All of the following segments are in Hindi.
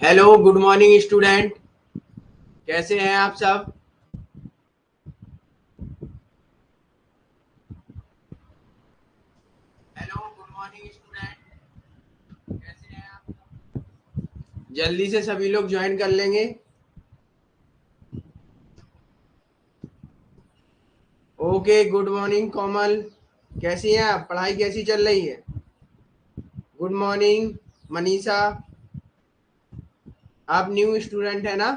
Hello, good morning student. कैसे हैं आप सब? Hello, good morning student. कैसे हैं आप? जल्दी से सभी लोग ज्वाइन कर लेंगे। ओके, गुड मॉर्निंग कोमल। कैसी हैं आप? पढ़ाई कैसी चल रही है? Good morning Manisha. आप न्यू स्टूडेंट है ना?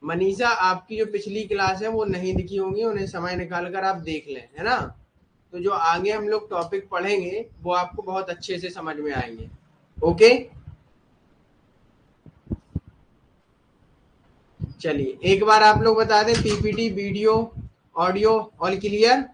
मनीषा, आपकी जो पिछली क्लास है वो नहीं दिखी होंगी, उन्हें समय निकाल कर आप देख लें, है ना? तो जो आगे हम लोग टॉपिक पढ़ेंगे वो आपको बहुत अच्छे से समझ में आएंगे। ओके, चलिए एक बार आप लोग बता दें, PPT, video, audio all clear?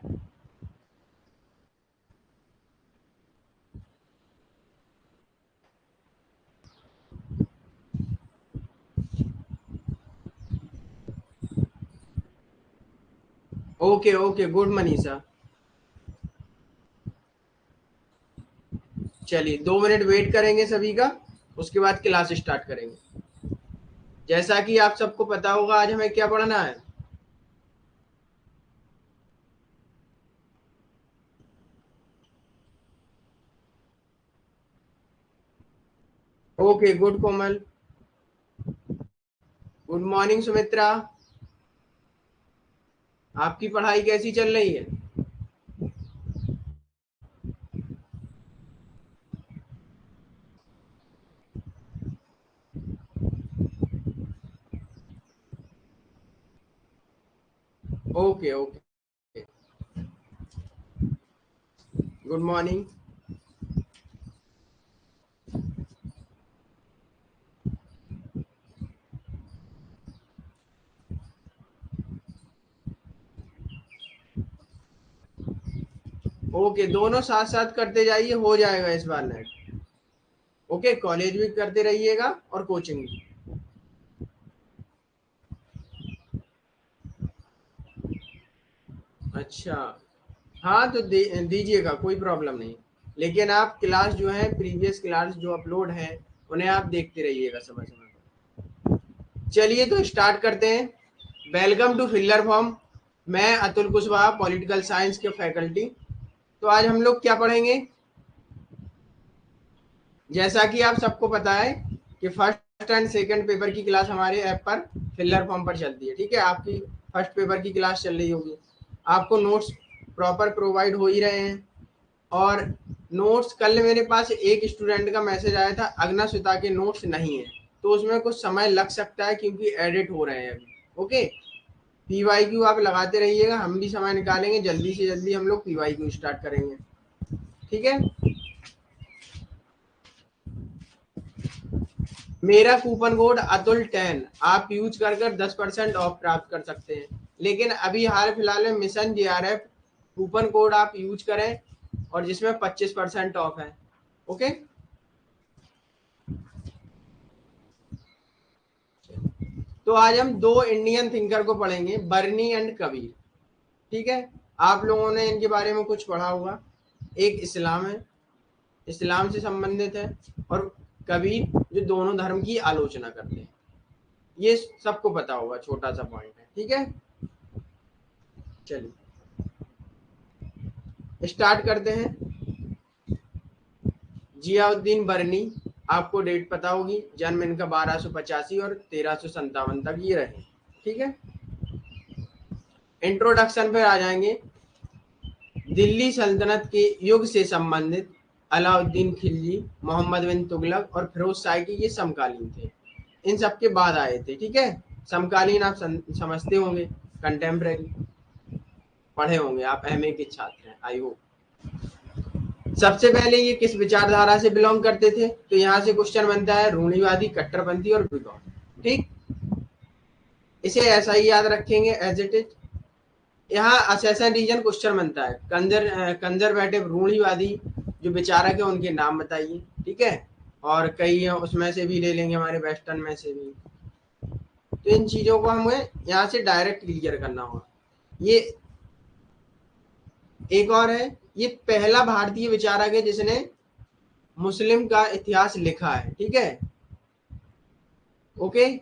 Okay okay, good Manisha. चलिए 2 मिनट वेट करेंगे सभी का, उसके बाद क्लास स्टार्ट करेंगे। जैसा कि आप सबको पता होगा आज हमें क्या पढ़ना है। Okay, good Komal. Good morning Sumitra. आपकी पढ़ाई कैसी चल रही है? Okay okay, good morning. Okay, दोनों साथ साथ करते जाइए, हो जाएगा इस बार नेट। ओके, कॉलेज भी करते रहिएगा और कोचिंग भी। अच्छा, हाँ तो दीजिएगा, कोई प्रॉब्लम नहीं। लेकिन आप क्लास जो है, प्रीवियस क्लास जो अपलोड है, उन्हें आप देखते रहिएगा समय समय पर। चलिए तो स्टार्ट करते हैं। Welcome to filler form. मैं अतुल कुशवाहा, पॉलिटिकल साइंस के फैकल्टी। तो आज हम लोग क्या पढ़ेंगे? जैसा कि आप सबको पता है कि फर्स्ट एंड सेकंड पेपर की क्लास हमारे ऐप पर फिल्लर फॉर्म पर चलती है। ठीक है, आपकी फर्स्ट पेपर की क्लास चल रही होगी। आपको नोट्स प्रॉपर प्रोवाइड हो ही रहे हैं। और नोट्स, कल मेरे पास एक स्टूडेंट का मैसेज आया था, अग्ना सुता के नोट्स नहीं है, तो उसमें कुछ समय लग सकता है क्योंकि एडिट हो रहे हैं अभी। ओके, पीवाईक्यू आप लगाते रहिएगा, हम भी समय निकालेंगे, जल्दी से जल्दी हम लोग पीवाईक्यू स्टार्ट करेंगे। ठीक है, मेरा कूपन कोड अतुल 10 आप यूज कर कर 10% ऑफ प्राप्त कर सकते हैं। लेकिन अभी हाल फिलहाल में मिशन जेआरएफ कूपन कोड आप यूज करें, और जिसमें 25% ऑफ है। ओके, तो आज हम दो इंडियन थिंकर को पढ़ेंगे, बर्नी एंड कबीर। ठीक है, आप लोगों ने इनके बारे में कुछ पढ़ा होगा। एक इस्लाम है, इस्लाम से संबंधित है, और कबीर जो दोनों धर्म की आलोचना करते हैं। ये सबको पता होगा, छोटा सा पॉइंट है। ठीक है, चलिए स्टार्ट करते हैं। जियाउद्दीन बर्नी, आपको डेट पता होगी, जन्म इनका 1285 और 1357 तक ये रहे। ठीक है, इंट्रोडक्शन पे आ जाएंगे। दिल्ली सल्तनत के युग से संबंधित अलाउद्दीन खिलजी, मोहम्मद बिन तुगलक और फिरोज शाह की ये समकालीन थे। इन सबके बाद आए थे। ठीक है, समकालीन आप समझते होंगे, कंटेम्प्रेरी पढ़े होंगे, आप एमए के छात्र हैं आई होप। सबसे पहले ये किस विचारधारा से बिलोंग करते थे? तो यहाँ से क्वेश्चन बनता है, रूढ़िवादी, कट्टरपंथी और विद्वान। ठीक, इसे ऐसा ही याद रखेंगे एज इट इज। यहाँ असेसन रीजन क्वेश्चन बनता है, कंजर्वेटिव, रूढ़िवादी जो विचारक है उनके नाम बताइए। ठीक है, और कई उसमें से भी ले लेंगे, हमारे वेस्टर्न में से भी। तो इन चीजों को हमें यहाँ से डायरेक्ट क्लियर करना होगा। ये एक और है, ये पहला भारतीय विचारक है जिसने मुस्लिम का इतिहास लिखा है। ठीक है, ओके।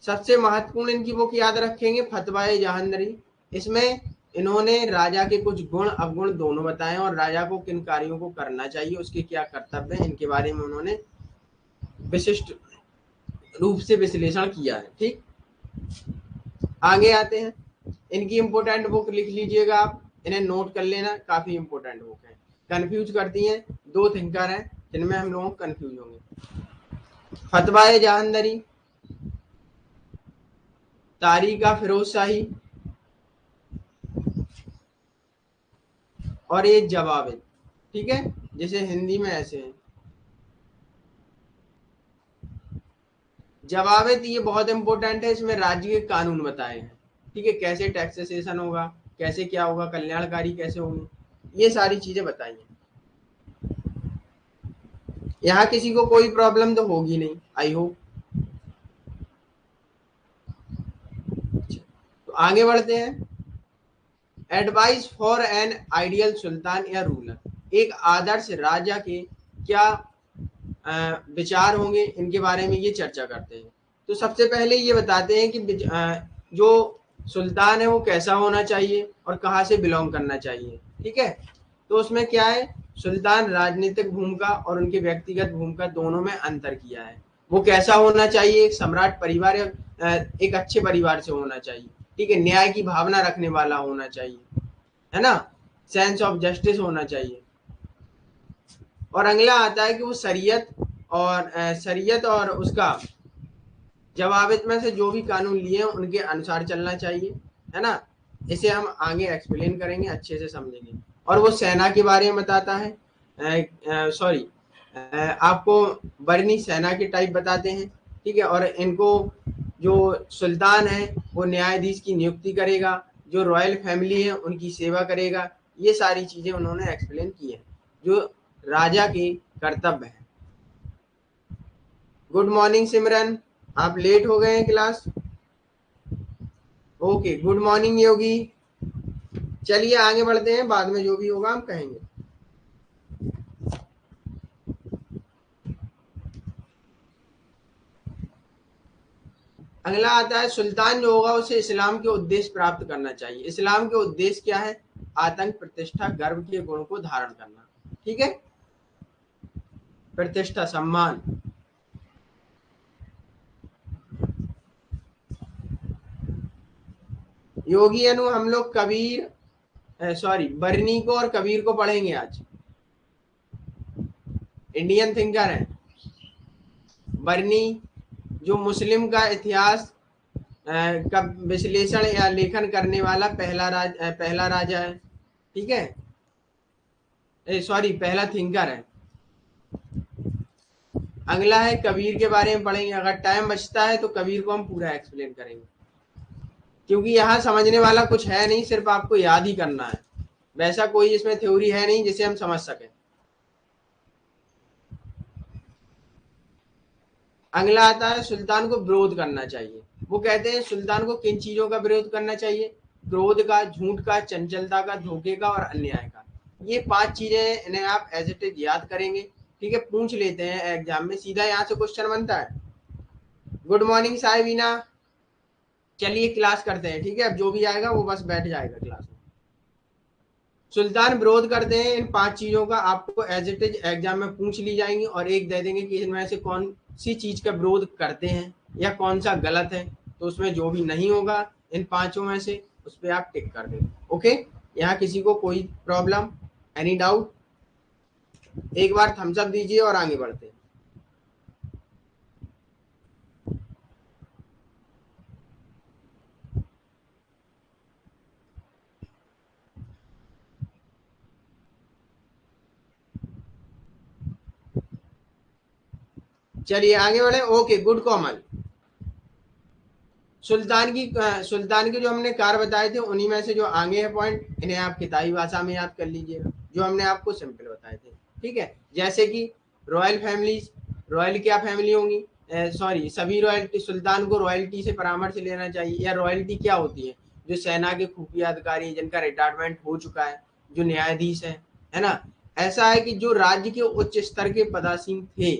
सबसे महत्वपूर्ण इनकी बुक याद रखेंगे फतवाए जहांदरी। इसमें इन्होंने राजा के कुछ गुण अवगुण दोनों बताए और राजा को किन कार्यों को करना चाहिए, उसके क्या कर्तव्य हैं, इनके बारे में उन्होंने विशिष्ट रूप से विश्लेषण किया है। ठीक, आगे आते हैं। इनकी इंपोर्टेंट बुक लिख लीजिएगा आप, इन्हें नोट कर लेना, काफी इंपोर्टेंट बुक है। कंफ्यूज करती हैं, दो थिंकर हैं जिनमें हम लोग कंफ्यूज होंगे। फतवाए जहांदरी, तारीका फिरोज शाही और ये जवाबित। ठीक है, जैसे हिंदी में ऐसे है जवाबित, ये बहुत इंपॉर्टेंट है। इसमें राज्य के कानून बताए हैं। ठीक है, कैसे टैक्सेशन होगा, कैसे क्या होगा, कल्याणकारी कैसे होंगे, ये सारी चीजें बताई हैं। यहाँ किसी को कोई प्रॉब्लम तो होगी नहीं, आई होप। तो आगे बढ़ते हैं। एडवाइस फॉर एन आइडियल सुल्तान या रूलर, एक आदर्श राजा के क्या विचार होंगे, इनके बारे में ये चर्चा करते हैं। तो सबसे पहले ये बताते हैं कि जो सुल्तान है वो कैसा होना चाहिए और कहाँ से बिलोंग करना चाहिए। ठीक है, तो उसमें क्या है, सुल्तान राजनीतिक भूमिका और उनके व्यक्तिगत भूमिका दोनों में अंतर किया है। वो कैसा होना चाहिए, एक सम्राट परिवार या एक अच्छे परिवार से होना चाहिए। ठीक है, न्याय की भावना रखने वाला होना चाहिए, है ना, सेंस ऑफ जस्टिस होना चाहिए। और अगला आता है कि वो शरीयत और उसका जवाबित में से जो भी कानून लिए हैं उनके अनुसार चलना चाहिए, है ना। इसे हम आगे एक्सप्लेन करेंगे, अच्छे से समझेंगे। और वो सेना के बारे में बताता है, सॉरी, आपको बरनी सेना के टाइप बताते हैं। ठीक है, और इनको जो सुल्तान है वो न्यायाधीश की नियुक्ति करेगा, जो रॉयल फैमिली है उनकी सेवा करेगा। ये सारी चीजें उन्होंने एक्सप्लेन की है जो राजा के कर्तव्य है। गुड मॉर्निंग सिमरन, आप लेट हो गए हैं क्लास। ओके, गुड मॉर्निंग योगी। चलिए आगे बढ़ते हैं, बाद में जो भी होगा हम कहेंगे। अगला आता है, सुल्तान जो होगा उसे इस्लाम के उद्देश्य प्राप्त करना चाहिए। इस्लाम के उद्देश्य क्या है, आतंक, प्रतिष्ठा, गर्व के गुणों को धारण करना। ठीक है, प्रतिष्ठा, सम्मान। योगी अनु, हम लोग बरनी को और कबीर को पढ़ेंगे आज। इंडियन थिंकर है बरनी, जो मुस्लिम का इतिहास का विश्लेषण या लेखन करने वाला पहला राजा है। ठीक है, पहला थिंकर है। अगला है कबीर के बारे में पढ़ेंगे, अगर टाइम बचता है तो कबीर को हम पूरा एक्सप्लेन करेंगे, क्योंकि यहाँ समझने वाला कुछ है नहीं, सिर्फ आपको याद ही करना है। वैसा कोई इसमें थ्योरी है नहीं जिसे हम समझ सकें। अगला आता है, सुल्तान को विरोध करना चाहिए। वो कहते हैं सुल्तान को किन चीजों का विरोध करना चाहिए, क्रोध का, झूठ का, चंचलता का, धोखे का और अन्याय का। ये 5 चीजें, इन्हें आप एज इट इज याद करेंगे। ठीक है, पूछ लेते हैं एग्जाम में, सीधा यहाँ से क्वेश्चन बनता है। Good morning Sahibina. चलिए क्लास करते हैं। ठीक है, अब जो भी आएगा वो बस बैठ जाएगा क्लास में। सुल्तान विरोध करते हैं इन 5 चीजों का, आपको एज इट इज एग्जाम में पूछ ली जाएंगी और एक दे देंगे कि इनमें से कौन सी चीज का विरोध करते हैं या कौन सा गलत है। तो उसमें जो भी नहीं होगा इन 5 में से, उस पर आप टिक कर देंगे। ओके, यहाँ किसी को कोई प्रॉब्लम, एनी डाउट? एक बार थम्स अप दीजिए और आगे बढ़ते हैं। चलिए आगे बढ़े। Okay, good कॉमल। सुल्तान के जो हमने कार बताए थे उन्हीं में से जो आगे है पॉइंट, इन्हें आप किताबी भाषा में याद कर लीजिएगा, जो हमने आपको सिंपल बताए थे। ठीक है, जैसे कि रॉयल फैमिलीज, रॉयल क्या फैमिली होंगी, सभी रॉयल्टी, सुल्तान को रॉयल्टी से परामर्श लेना चाहिए, या रॉयल्टी क्या होती है, जो सेना के खुफिया अधिकारी हैं, जिनका रिटायरमेंट हो चुका है, जो न्यायाधीश है ना। ऐसा है कि जो राज्य के उच्च स्तर के पदासीन थे,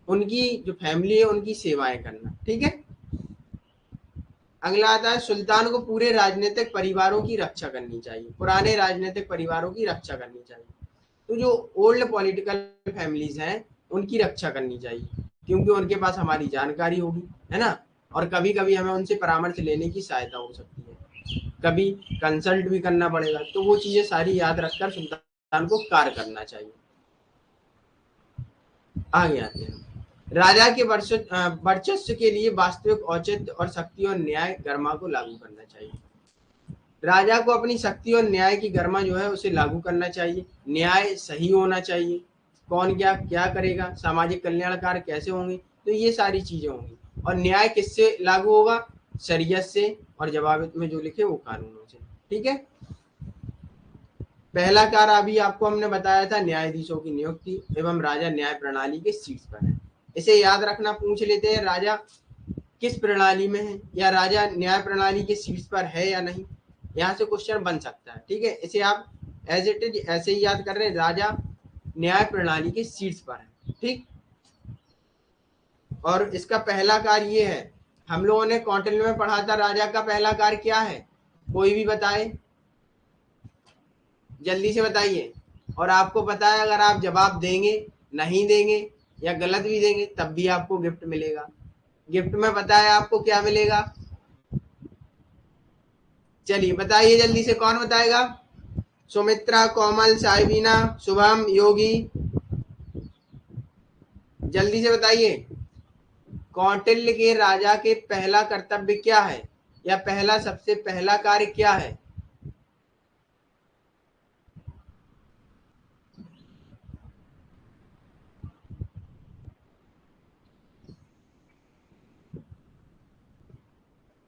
उनकी जो फैमिली है उनकी सेवाएं करना। ठीक है। अगला आता है सुल्तान को पूरे राजनीतिक परिवारों की रक्षा करनी चाहिए, पुराने राजनीतिक परिवारों की रक्षा करनी चाहिए। तो जो ओल्ड पॉलिटिकल फैमिलीज हैं उनकी रक्षा करनी चाहिए, क्योंकि उनके पास हमारी जानकारी होगी, है ना। और कभी कभी हमें उनसे परामर्श लेने की सहायता हो सकती है, कभी कंसल्ट भी करना पड़ेगा। तो वो चीजें सारी याद रखकर सुल्तान को कार्य करना चाहिए। आगे आते हैं। राजा के वर्चस्व के लिए वास्तविक औचित्य और शक्ति और न्याय गरिमा को लागू करना चाहिए। राजा को अपनी शक्ति और न्याय की गरिमा जो है उसे लागू करना चाहिए। न्याय सही होना चाहिए, कौन क्या क्या करेगा, सामाजिक कल्याण कार्य कैसे होंगे, तो ये सारी चीजें होंगी। और न्याय किससे लागू होगा? शरीयत से, और जवाबित में जो लिखे वो कानूनों से। ठीक है। पहला कार्य अभी आपको हमने बताया था, न्यायाधीशों की नियुक्ति एवं राजा न्याय प्रणाली के शीर्ष पर है। इसे याद रखना, पूछ लेते हैं राजा किस प्रणाली में है, या राजा न्याय प्रणाली के शीर्ष पर है या नहीं। यहाँ से क्वेश्चन बन सकता है। ठीक है। इसे आप एज इट इज ऐसे ही याद कर रहे हैं, राजा न्याय प्रणाली के शीर्ष पर है। ठीक। और इसका पहला कार्य ये है, हम लोगों ने कौटिल्य में पढ़ा था, राजा का पहला कार्य क्या है? कोई भी बताए, जल्दी से बताइए। और आपको पता है, अगर आप जवाब देंगे, नहीं देंगे या गलत भी देंगे, तब भी आपको गिफ्ट मिलेगा। गिफ्ट में पता है आपको क्या मिलेगा? चलिए बताइए जल्दी से, कौन बताएगा? सुमित्रा, कोमल, साइबीना, शुभम, योगी, जल्दी से बताइए। कौटिल्य के राजा के पहला कर्तव्य क्या है, या पहला सबसे पहला कार्य क्या है?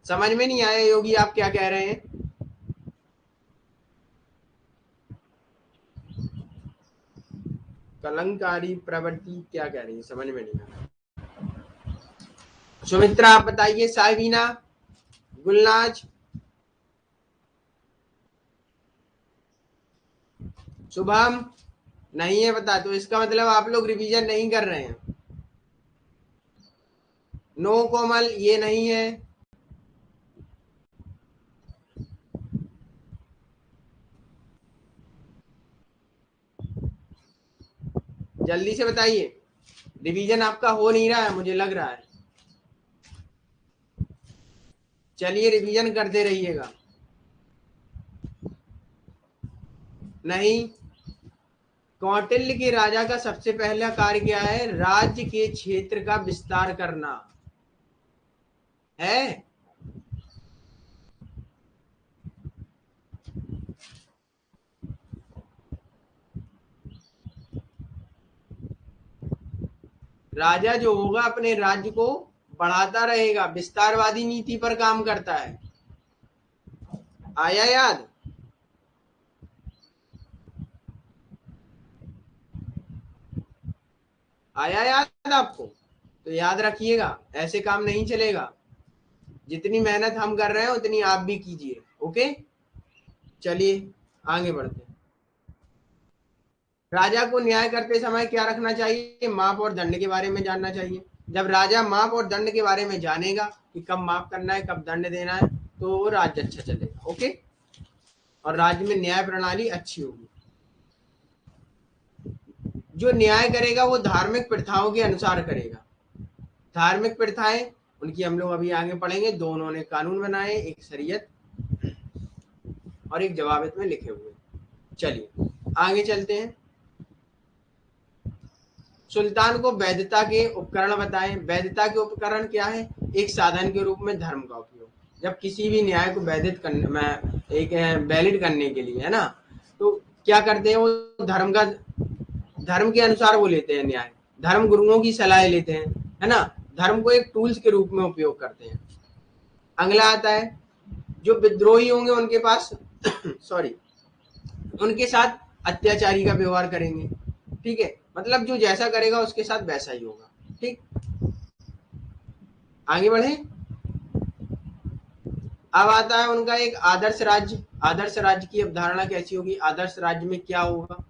समझ में नहीं आया योगी, आप क्या कह रहे हैं? कलंकारी प्रवृत्ति क्या कह रही है, समझ में नहीं आया। सुमित्रा आप बताइए, साइबीना, गुलनाज, शुभम, नहीं है पता, तो इसका मतलब आप लोग रिवीजन नहीं कर रहे हैं। नो कोमल, ये नहीं है। जल्दी से बताइए, रिवीजन आपका हो नहीं रहा है, मुझे लग रहा है। चलिए रिवीजन करते रहिएगा। नहीं, कौटिल्य के राजा का सबसे पहला कार्य क्या है? राज्य के क्षेत्र का विस्तार करना है। राजा जो होगा अपने राज्य को बढ़ाता रहेगा, विस्तारवादी नीति पर काम करता है। आया याद? आया याद आपको? तो याद रखिएगा, ऐसे काम नहीं चलेगा। जितनी मेहनत हम कर रहे हैं उतनी आप भी कीजिए। ओके, चलिए आगे बढ़ते हैं। राजा को न्याय करते समय क्या रखना चाहिए? माप और दंड के बारे में जानना चाहिए। जब राजा माप और दंड के बारे में जानेगा कि कब माफ करना है, कब दंड देना है, तो राज्य अच्छा चलेगा। ओके, और राज्य में न्याय प्रणाली अच्छी होगी। जो न्याय करेगा वो धार्मिक प्रथाओं के अनुसार करेगा। धार्मिक प्रथाएं उनकी हम लोग अभी आगे पढ़ेंगे। दो उन्होंने कानून बनाए, एक शरीयत और एक जवाबित में लिखे हुए। चलिए आगे चलते हैं। सुल्तान को वैधता के उपकरण बताएं। वैधता के उपकरण क्या है? एक साधन के रूप में धर्म का उपयोग। जब किसी भी न्याय को वैधित करने में, एक वैलिड करने के लिए, है ना, तो क्या करते हैं वो? धर्म के अनुसार वो लेते हैं न्याय, धर्म गुरुओं की सलाह लेते हैं, है ना। धर्म को एक टूल्स के रूप में उपयोग करते हैं। अगला आता है, जो विद्रोही होंगे उनके पास सॉरी उनके साथ अत्याचारी का व्यवहार करेंगे। ठीक है, मतलब जो जैसा करेगा उसके साथ वैसा ही होगा। ठीक, आगे बढ़े। अब आता है उनका एक आदर्श राज्य। आदर्श राज्य की अवधारणा कैसी होगी, आदर्श राज्य में क्या होगा,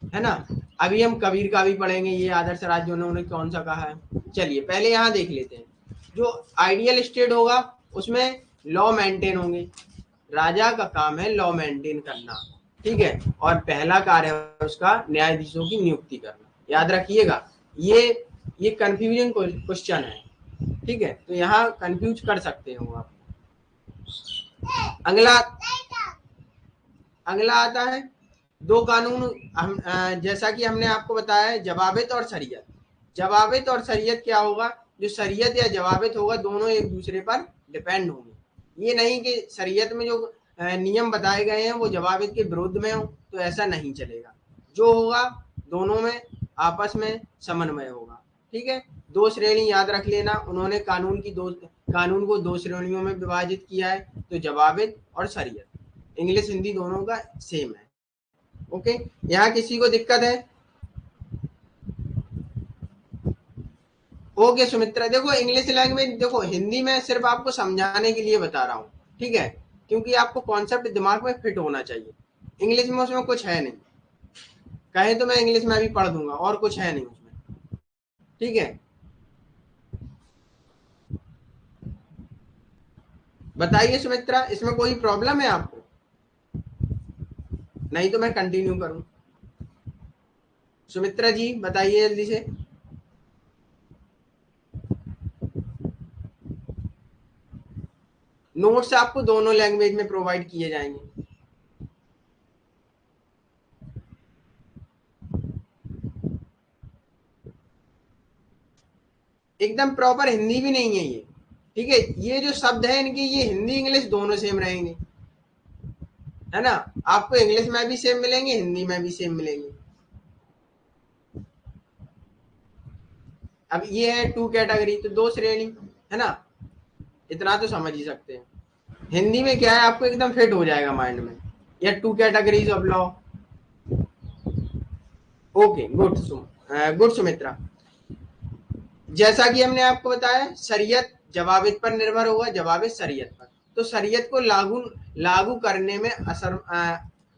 है ना। अभी हम कबीर का भी पढ़ेंगे, ये आदर्श राज्य उन्होंने कौन सा कहा है। चलिए पहले यहाँ देख लेते हैं। जो आइडियल स्टेट होगा उसमें लॉ मेंटेन होंगे, राजा का काम है लॉ मेंटेन करना, ठीक है। और पहला कार्य है उसका न्यायाधीशों की नियुक्ति करना। याद रखिएगा, ये कंफ्यूजिंग क्वेश्चन है, ठीक है। तो यहाँ कंफ्यूज कर सकते हो आप। अगला अगला आता है दो कानून। हम जैसा कि हमने आपको बताया है, जवाबित और शरीयत। जवाबित और शरीयत क्या होगा, जो शरीयत या जवाबित होगा दोनों एक दूसरे पर डिपेंड होंगे। ये नहीं कि शरीयत में जो नियम बताए गए हैं वो जवाबित के विरुद्ध में हो, तो ऐसा नहीं चलेगा। जो होगा दोनों में आपस में समन्वय होगा, ठीक है। दो श्रेणी याद रख लेना, उन्होंने कानून को दो श्रेणियों में विभाजित किया है, तो जवाबित और शरीयत। इंग्लिश हिंदी दोनों का सेम है, ओके। यहाँ किसी को दिक्कत है? ओके सुमित्रा, देखो इंग्लिश लैंग्वेज, देखो हिंदी में सिर्फ आपको समझाने के लिए बता रहा हूँ, ठीक है, क्योंकि आपको कॉन्सेप्ट दिमाग में फिट होना चाहिए। इंग्लिश में उसमें कुछ है नहीं, कहे तो मैं इंग्लिश में अभी पढ़ दूंगा, और कुछ है नहीं उसमें, ठीक है। बताइए सुमित्रा, इसमें कोई प्रॉब्लम है आपको? नहीं तो मैं कंटिन्यू करूं। सुमित्रा जी बताइए जल्दी से। नोट्स आपको दोनों लैंग्वेज में प्रोवाइड किए जाएंगे। एकदम प्रॉपर हिंदी भी नहीं है ये, ठीक है। ये जो शब्द है इनके, ये हिंदी इंग्लिश दोनों सेम रहेंगे, है ना। आपको इंग्लिश में भी सेम मिलेंगे, हिंदी में भी सेम मिलेंगे। अब ये है टू कैटेगरी, तो दो श्रेणी, है ना। इतना तो समझ ही सकते हैं। हिंदी में क्या है, आपको एकदम फिट हो जाएगा माइंड में, या two categories of law. Okay good, good Sumitra. जैसा कि हमने आपको बताया, शरीयत जवाबित पर निर्भर होगा, जवाबित शरीयत पर। तो शरीयत को लागू लागू करने में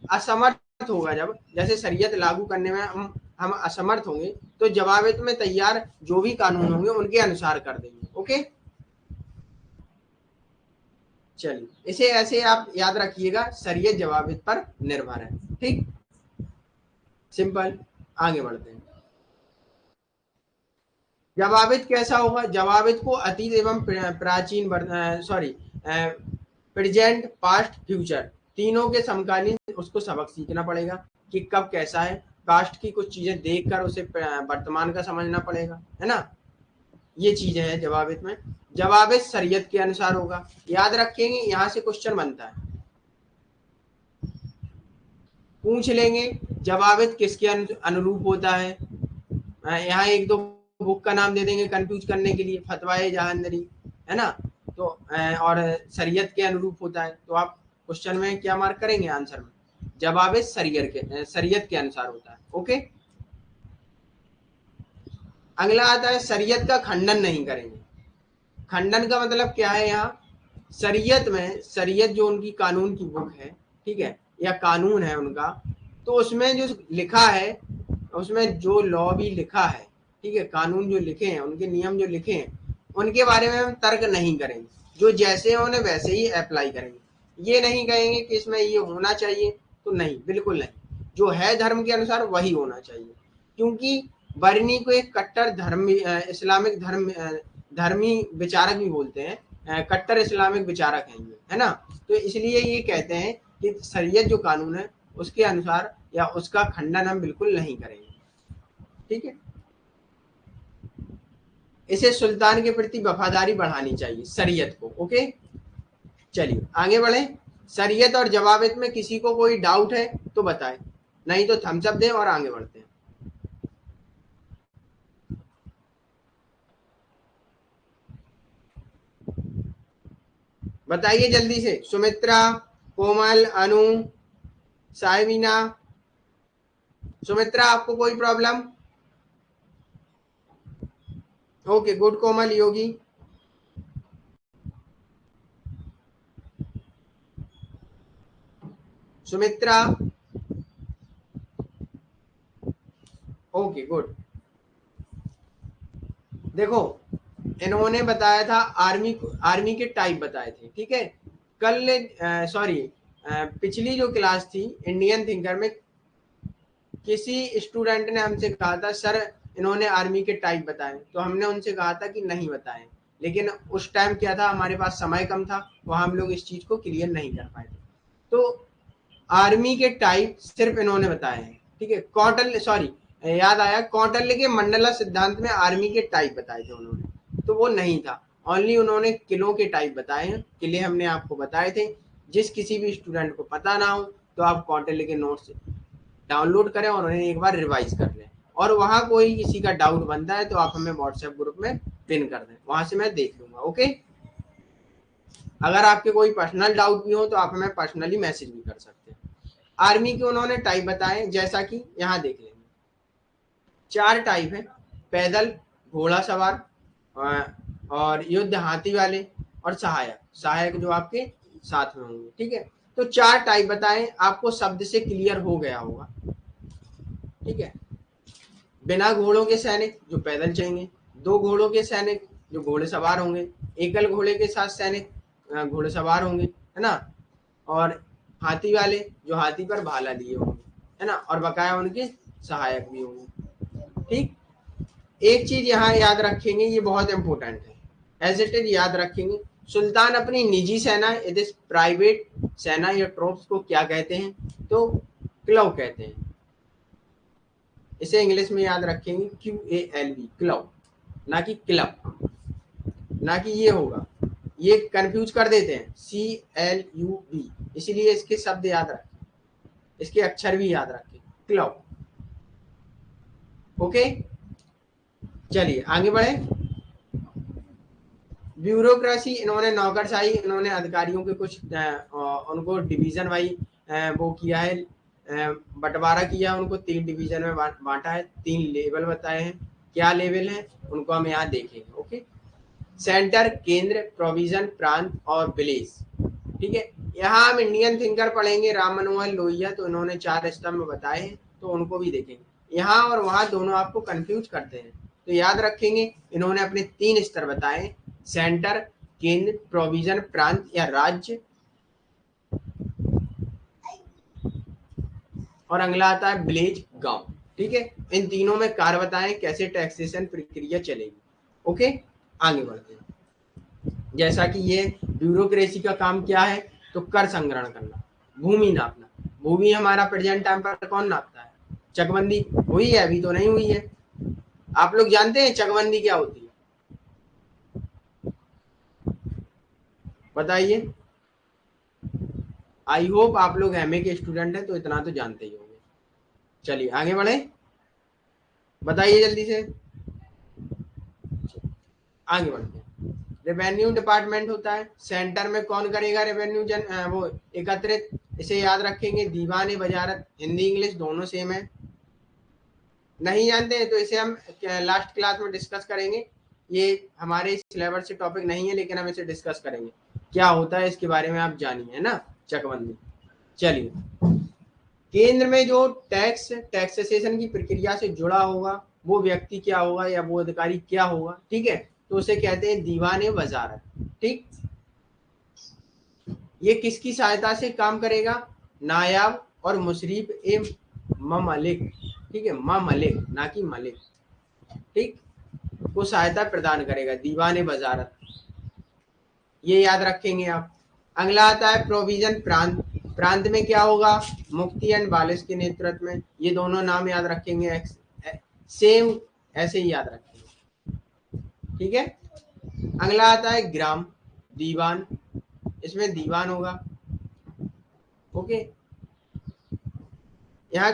असमर्थ होगा। जब जैसे शरीयत लागू करने में हम असमर्थ होंगे, तो जवाबित में तैयार जो भी कानून होंगे उनके अनुसार कर देंगे, ओके। चलिए इसे ऐसे आप याद रखिएगा, शरीयत जवाबित पर निर्भर है, ठीक, सिंपल। आगे बढ़ते हैं। जवाबित कैसा होगा, जवाबित को अतीत एवं प्राचीन, सॉरी, प्रेजेंट पास्ट फ्यूचर तीनों के समकालीन उसको सबक सीखना पड़ेगा कि कब कैसा है। पास्ट की कुछ चीजें देखकर उसे वर्तमान का समझना पड़ेगा, है ना। ये चीजें हैं जवाबित में। जवाबित शरीयत के अनुसार होगा। याद रखेंगे, यहाँ से क्वेश्चन बनता है, पूछ लेंगे जवाबित किसके अनुरूप होता है। यहाँ एक दो बुक का नाम दे देंगे कंफ्यूज करने के लिए, फतवाए जहांदरी, है ना। तो और शरीयत के अनुरूप होता है, तो आप क्वेश्चन में क्या मार्क करेंगे आंसर में, जवाब शरीयत के अनुसार होता है, ओके। अगला आता है शरीयत का खंडन नहीं करेंगे। खंडन का मतलब क्या है, यहाँ शरीयत में, शरीयत जो उनकी कानून की बुक है, ठीक है, या कानून है उनका, तो उसमें जो लिखा है, उसमें जो लॉ भी लिखा है, ठीक है, कानून जो लिखे हैं, उनके नियम जो लिखे हैं, उनके बारे में हम तर्क नहीं करेंगे। जो जैसे हैं उन्हें वैसे ही अप्लाई करेंगे। ये नहीं कहेंगे कि इसमें ये होना चाहिए, तो नहीं, बिल्कुल नहीं। जो है धर्म के अनुसार वही होना चाहिए, क्योंकि बरनी को एक कट्टर इस्लामिक धर्मी विचारक भी बोलते हैं, कट्टर इस्लामिक विचारक हैं ये, है ना। तो इसलिए ये कहते हैं कि शरीयत जो कानून है उसके अनुसार या उसका खंडन हम बिल्कुल नहीं करेंगे, ठीक है। इसे सुल्तान के प्रति वफादारी बढ़ानी चाहिए शरीयत को, ओके। चलिए आगे बढ़े। शरीयत और जवाबित में किसी को कोई डाउट है तो बताएं, नहीं तो थम्स अप दें और आगे बढ़ते हैं। बताइए जल्दी से, सुमित्रा, कोमल, अनु, साहिबीना। सुमित्रा आपको कोई problem? Okay good, Komal, Yogi. Sumitra, okay good. देखो इन्होंने बताया था आर्मी के टाइप बताए थे, ठीक है। कल सॉरी पिछली जो क्लास थी इंडियन थिंकर में किसी स्टूडेंट ने हमसे कहा था सर इन्होंने आर्मी के टाइप बताए, तो हमने उनसे कहा था कि नहीं बताएं, लेकिन उस टाइम क्या था हमारे पास समय कम था, वहां हम लोग इस चीज को क्लियर नहीं कर पाए थे। तो आर्मी के टाइप सिर्फ इन्होंने बताए हैं, ठीक है। कौटिल्य सॉरी याद आया, कौटिल्य के मंडला सिद्धांत में आर्मी के टाइप बताए थे उन्होंने, तो वो नहीं था। ओनली उन्होंने किलों के टाइप बताए हैं, किले हमने आपको बताए थे। जिस किसी भी स्टूडेंट को पता ना हो तो आप कौटिल्य के नोट्स डाउनलोड करें और उन्हें एक बार रिवाइज कर लें, और वहां कोई किसी का डाउट बनता है तो आप हमें व्हाट्सएप ग्रुप में पिन कर दें, वहां से मैं देख लूंगा, ओके। अगर आपके कोई पर्सनल डाउट भी हो तो आप हमें पर्सनली मैसेज भी कर सकते हैं। आर्मी के उन्होंने टाइप बताए, जैसा कि यहाँ देख लेंगे। 4 टाइप है, पैदल, घोड़ा सवार, और युद्ध हाथी वाले, और सहायक। सहायक जो आपके साथ में होंगे, ठीक है। तो 4 टाइप बताएं, आपको शब्द से क्लियर हो गया होगा, ठीक है। बिना घोड़ों के सैनिक जो पैदल चलेंगे, 2 घोड़ों के सैनिक जो घोड़े सवार होंगे, एकल घोड़े के साथ सैनिक घोड़े सवार होंगे, है ना, और हाथी वाले जो हाथी पर भाला लिए होंगे, है ना, और बकाया उनके सहायक भी होंगे, ठीक। एक चीज यहाँ याद रखेंगे, ये बहुत इंपॉर्टेंट है, एज इट इज याद रखेंगे। सुल्तान अपनी निजी सेना, यदि प्राइवेट सेना या ट्रूप्स को क्या कहते हैं, तो क्लव कहते हैं। इसे इंग्लिश में याद रखेंगे QALV, क्लब, ना कि क्लब, ना कि ये होगा, ये कंफ्यूज कर देते हैं CLUB, इसीलिए इसके शब्द याद रखें, इसके अक्षर भी याद रखें, क्लब, ओके। चलिए आगे बढ़े। ब्यूरोक्रेसी, इन्होंने नौकरशाही, इन्होंने अधिकारियों के कुछ उनको डिवीजन वाइज वो किया है, बंटवारा किया, उनको 3 डिवीजन में बांटा है, 3 लेवल बताए हैं। क्या लेवल है उनको हम यहाँ देखेंगे, ओके। सेंटर, केंद्र, प्रोविजन, प्रांत और विलेज, ठीक है। यहाँ हम इंडियन थिंकर पढ़ेंगे राम मनोहर लोहिया, तो इन्होंने 4 स्तंभ बताए हैं, तो उनको भी देखेंगे। यहाँ और वहाँ दोनों आपको कंफ्यूज करते हैं, तो याद रखेंगे इन्होंने अपने 3 स्तर बताए, सेंटर, केंद्र, प्रोविजन, प्रांत या राज्य, और अगला आता है विलेज, गांव, ठीक है। इन तीनों में कार्य बताएं, कैसे टैक्सेशन प्रक्रिया चलेगी, ओके। आगे बढ़ते हैं। जैसा कि ये ब्यूरोक्रेसी का काम क्या है, तो कर संग्रहण करना, भूमि नापना। भूमि हमारा प्रेजेंट टाइम पर कौन नापता है, चकबंदी हुई है, अभी तो नहीं हुई है। आप लोग जानते हैं चकबंदी क्या होती है, बताइए। आई होप आप लोग एमए के स्टूडेंट हैं तो इतना तो जानते ही होंगे। चलिए आगे बढ़े, बताइए जल्दी से, आगे बढ़ते हैं। रेवेन्यू डिपार्टमेंट होता है, सेंटर में कौन करेगा रेवेन्यू वो एकत्रित, इसे याद रखेंगे, दीवान वजारत, हिंदी इंग्लिश दोनों सेम है। नहीं जानते हैं तो इसे हम लास्ट क्लास में डिस्कस करेंगे, ये हमारे सिलेबस से टॉपिक नहीं है, लेकिन हम इसे डिस्कस करेंगे, क्या होता है इसके बारे में आप जानिए, है ना, चकबंदी। चलिए, केंद्र में जो टैक्सेशन की प्रक्रिया से जुड़ा होगा वो व्यक्ति क्या होगा या वो अधिकारी क्या होगा, ठीक है, तो उसे कहते हैं दीवान वजारत, ठीक। ये किसकी सहायता से काम करेगा, नायाब और मुशरीफ ए मलिक, ठीक है, मलिक ना कि मलिक, ठीक, को सहायता प्रदान करेगा, दीवान वजारत, ये याद रखेंगे आप। अगला आता है प्रोविजन, प्रांत। प्रांत में क्या होगा, मुफ्ती एंड वालिस के नेतृत्व में, ये दोनों नाम याद रखेंगे, सेम ऐसे ही याद रखेंगे, ठीक है। अगला आता है ग्राम, दीवान, इसमें दीवान होगा, ओके। यहाँ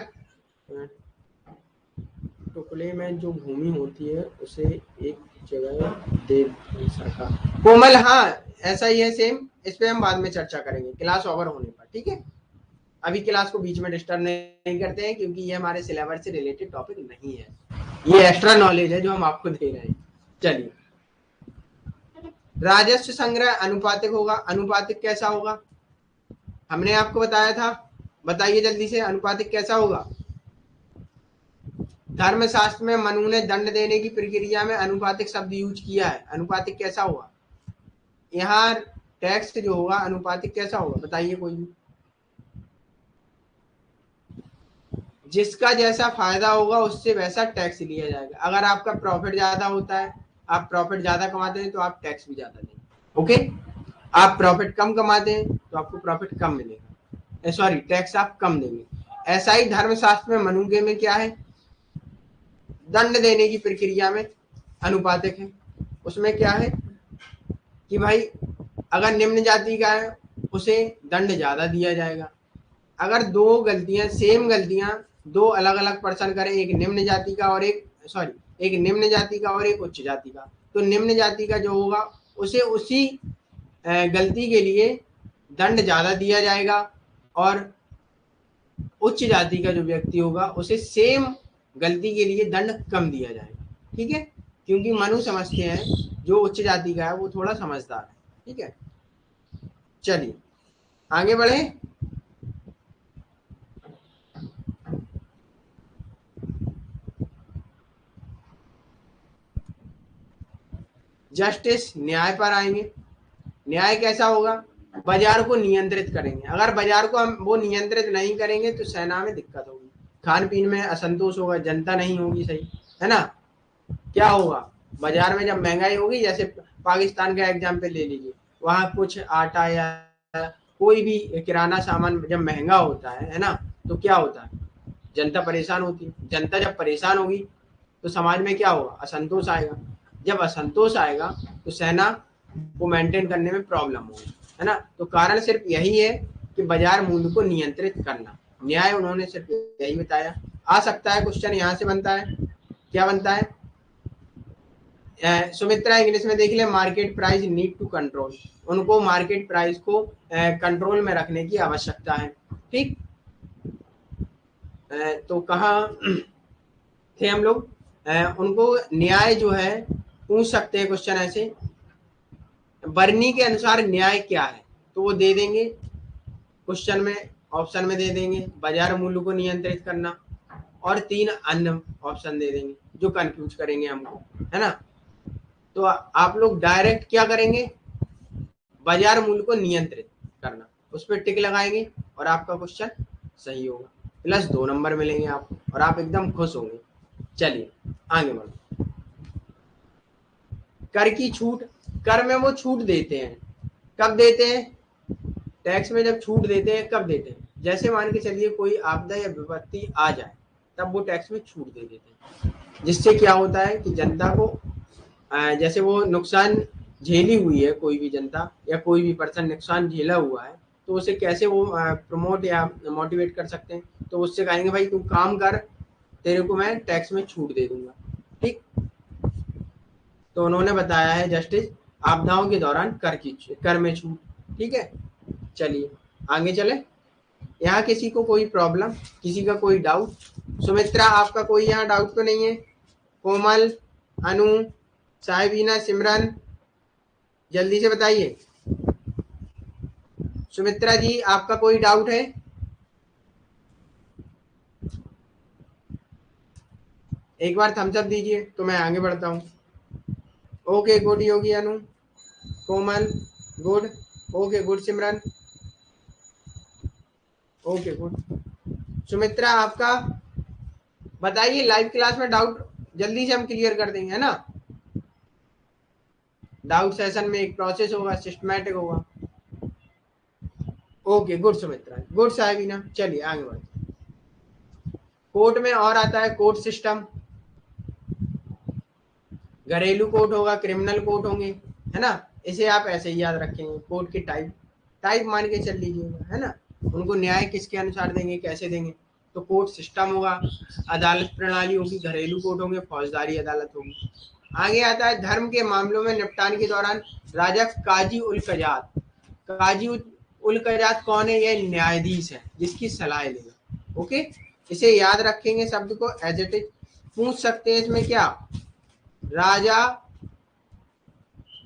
टुकड़े में जो भूमि होती है उसे एक जगह दे सका, कोमल, हाँ ऐसा ही है सेम, इस पे हम बाद में चर्चा करेंगे क्लास ओवर होने पर, ठीक है। अभी क्लास को बीच में डिस्टर्ब नहीं करते हैं क्योंकि ये हमारे सिलेबस से रिलेटेड टॉपिक नहीं है, ये एक्स्ट्रा नॉलेज है जो हम आपको दे रहे हैं। चलिए, राजस्व संग्रह अनुपातिक होगा। अनुपातिक कैसा होगा, हमने आपको बताया था, बताइए जल्दी से, अनुपातिक कैसा होगा? धर्मशास्त्र में मनु ने दंड देने की प्रक्रिया में अनुपातिक शब्द यूज किया है। अनुपातिक कैसा होगा? यहाँ टैक्स जो होगा अनुपातिक कैसा होगा? बताइए कोई भी। जिसका जैसा फायदा होगा उससे वैसा टैक्स लिया जाएगा। अगर आपका प्रॉफिट ज्यादा होता है, आप प्रॉफिट ज्यादा कमाते हैं तो आप टैक्स भी ज्यादा देंगे। ओके, आप प्रॉफिट कम कमाते हैं तो आपको प्रॉफिट कम मिलेगा, सॉरी टैक्स आप कम देंगे। ऐसा ही धर्मशास्त्र में मनुगे में क्या है, दंड देने की प्रक्रिया में अनुपातिक है। उसमें क्या है कि भाई अगर निम्न जाति का है उसे दंड ज्यादा दिया जाएगा। अगर दो गलतियां, सेम गलतियां दो अलग अलग पर्सन करें, एक निम्न जाति का और एक निम्न जाति का और एक उच्च जाति का, तो निम्न जाति का जो होगा उसे उसी गलती के लिए दंड ज्यादा दिया जाएगा और उच्च जाति का जो व्यक्ति होगा उसे सेम गलती के लिए दंड कम दिया जाएगा। ठीक है, क्योंकि मनु समझते हैं जो उच्च जाति का है वो थोड़ा समझदार है। ठीक है, चलिए आगे बढ़े। जस्टिस, न्याय पर आएंगे। न्याय कैसा होगा? बाजार को नियंत्रित करेंगे। अगर बाजार को हम वो नियंत्रित नहीं करेंगे तो सेना में दिक्कत होगी, खान पीन में असंतोष होगा, जनता नहीं होगी सही, है ना? क्या होगा बाजार में जब महंगाई होगी? जैसे पाकिस्तान का एग्जाम्पल ले लीजिए, वहां कुछ आटा या कोई भी किराना सामान जब महंगा होता है ना, तो क्या होता है? जनता परेशान होती है। जनता जब परेशान होगी तो समाज में क्या होगा? असंतोष आएगा। जब असंतोष आएगा तो सेना को मेंटेन करने में प्रॉब्लम होगी, है ना? तो कारण सिर्फ यही है कि बाजार मूल्य को नियंत्रित करना। न्याय उन्होंने सिर्फ यही बताया। आ सकता है क्वेश्चन यहाँ से बनता है, क्या बनता है? सुमित्रा इंग्लिश में देख ले, market price need to control. उनको मार्केट प्राइस को कंट्रोल में रखने की आवश्यकता है। ठीक, तो कहाँ थे हम लोग? उनको न्याय जो है पूछ सकते हैं क्वेश्चन ऐसे, बरनी के अनुसार न्याय क्या है, तो वो दे देंगे क्वेश्चन में, ऑप्शन में दे देंगे बाजार मूल्य को नियंत्रित करना, और 3 अन्य ऑप्शन दे देंगे जो कंफ्यूज करेंगे हमको, है ना? तो आप लोग डायरेक्ट क्या करेंगे? बाजार मूल्य को नियंत्रित करना, उस पर टिक लगाएंगे और आपका क्वेश्चन सही होगा, +2 नंबर मिलेंगे आपको और आप एकदम खुश होंगे। चलिए आगे बढ़ो। कर की छूट, कर में वो छूट देते हैं। कब देते हैं? टैक्स में जब छूट देते हैं कब देते हैं? जैसे मान के चलिए कोई आपदा या विपत्ति आ जाए तब वो टैक्स में छूट दे देते हैं, जिससे क्या होता है कि जनता को जैसे वो नुकसान झेली हुई है, कोई भी जनता या कोई भी पर्सन नुकसान झेला हुआ है, तो उसे कैसे वो प्रमोट या मोटिवेट कर सकते हैं? तो उससे कहेंगे भाई तू काम कर, तेरे को मैं टैक्स में छूट दे दूंगा। ठीक, तो उन्होंने बताया है जस्टिस, आपदाओं के दौरान कर में छूट। ठीक है, चलिए आगे चले। यहाँ किसी को कोई प्रॉब्लम, किसी का कोई डाउट? सुमित्रा आपका कोई यहाँ डाउट तो नहीं है? कोमल, अनु, साहिबीना, सिमरन, जल्दी से बताइए। सुमित्रा जी आपका कोई डाउट है? एक बार थम्स अप दीजिए तो मैं आगे बढ़ता हूँ। ओके गुड योगी, अनु, कोमल गुड, ओके गुड, सिमरन ओके गुड। सुमित्रा आपका बताइए, लाइव क्लास में डाउट जल्दी से हम क्लियर कर देंगे, है ना? डाउट सेशन में एक प्रोसेस होगा, सिस्टमैटिक होगा। Okay good Sumitra, good Sahibina. चलिए आगे बढ़ते। कोर्ट में और आता है कोर्ट सिस्टम, घरेलू कोर्ट होगा, क्रिमिनल कोर्ट होंगे, है ना? इसे आप ऐसे ही याद रखेंगे। कोर्ट के टाइप मान के चल लीजिएगा, है ना? उनको न्याय किसके अनुसार देंगे, कैसे देंगे? तो कोर्ट सिस्टम होगा, अदालत प्रणाली होगी, घरेलू कोर्ट होंगे, फौजदारी अदालत होगी। आगे आता है धर्म के मामलों में निपटान के दौरान राजा काजी उल कजात। काजी उल कजात कौन है? ये न्यायाधीश है जिसकी सलाह लेगा। ओके, इसे याद रखेंगे शब्द को, एज इट इज पूछ सकते हैं इसमें क्या? राजा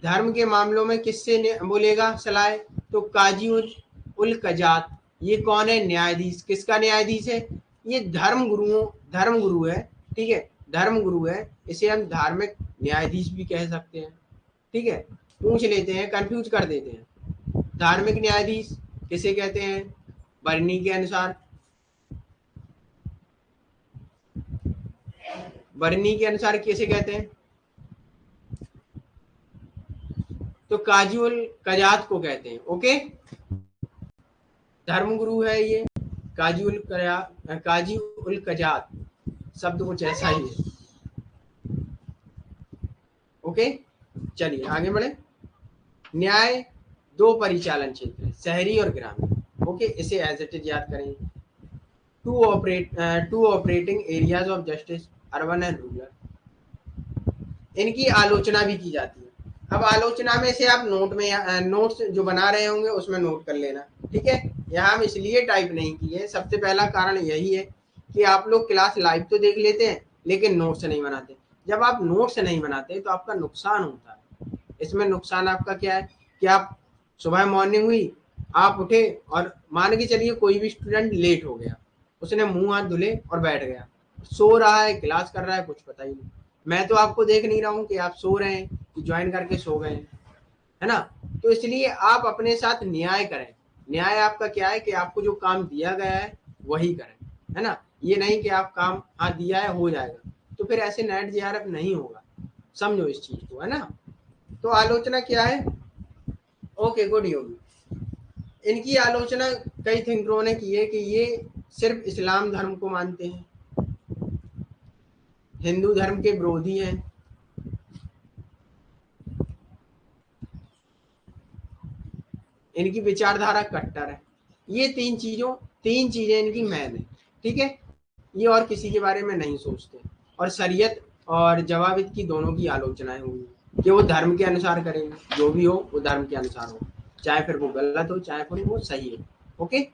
धर्म के मामलों में किससे बोलेगा सलाह? तो काजी उल कजात, ये कौन है? न्यायाधीश। किसका न्यायाधीश है? ये धर्म गुरु है, ठीक है, धर्म गुरु है, इसे हम धार्मिक न्यायाधीश भी कह सकते हैं, ठीक है। पूछ लेते हैं, कंफ्यूज कर देते हैं। धार्मिक न्यायाधीश किसे कहते हैं? बरनी के अनुसार, बरनी के अनुसार किसे कहते हैं? तो काजी उल कजात को कहते हैं। ओके, धर्मगुरु है ये काजी उल कजात, शब्द कुछ ऐसा ही है। ओके, चलिए आगे बढ़े। न्याय दो परिचालन क्षेत्र है, शहरी और ग्रामीण। ओके, इसे एज इट इज याद करेंगे। Two operating areas of justice, urban and rural. इनकी आलोचना भी की जाती है। अब आलोचना में से आप नोट्स जो बना रहे होंगे उसमें नोट कर लेना, ठीक है। यहाँ हम इसलिए टाइप नहीं किए, सबसे पहला कारण यही है कि आप लोग क्लास लाइव तो देख लेते हैं लेकिन नोट्स नहीं बनाते। जब आप नोट्स नहीं बनाते तो आपका नुकसान होता है। इसमें नुकसान आपका क्या है कि आप सुबह मॉर्निंग हुई, आप उठे और मान के चलिए कोई भी स्टूडेंट लेट हो गया, उसने मुंह हाथ धुले और बैठ गया, सो रहा है, क्लास कर रहा है, कुछ पता ही नहीं। मैं तो आपको देख नहीं रहा हूँ कि आप सो रहे हैं कि ज्वाइन करके सो गए हैं, है ना। तो इसलिए आप अपने साथ न्याय करें। न्याय आपका क्या है कि आपको जो काम दिया गया है वही करें, है ना। ये नहीं कि आप काम हाँ दिया है हो जाएगा, तो फिर ऐसे नेट जेआरएफ नहीं होगा। समझो इस चीज को, है ना। तो आलोचना क्या है? ओके, गुड योगी। इनकी आलोचना कई थिंकरों ने की है कि ये सिर्फ इस्लाम धर्म को मानते हैं, हिंदू धर्म के विरोधी हैं, इनकी विचारधारा कट्टर है। ये तीन चीजें इनकी मैन है, ठीक है। ये और किसी के बारे में नहीं सोचते। और शरीयत और जवाबिद की दोनों की आलोचनाएं हुई कि वो धर्म के अनुसार करेंगे, जो भी हो वो धर्म के अनुसार हो, चाहे फिर वो गलत हो चाहे फिर वो सही हो। ओके,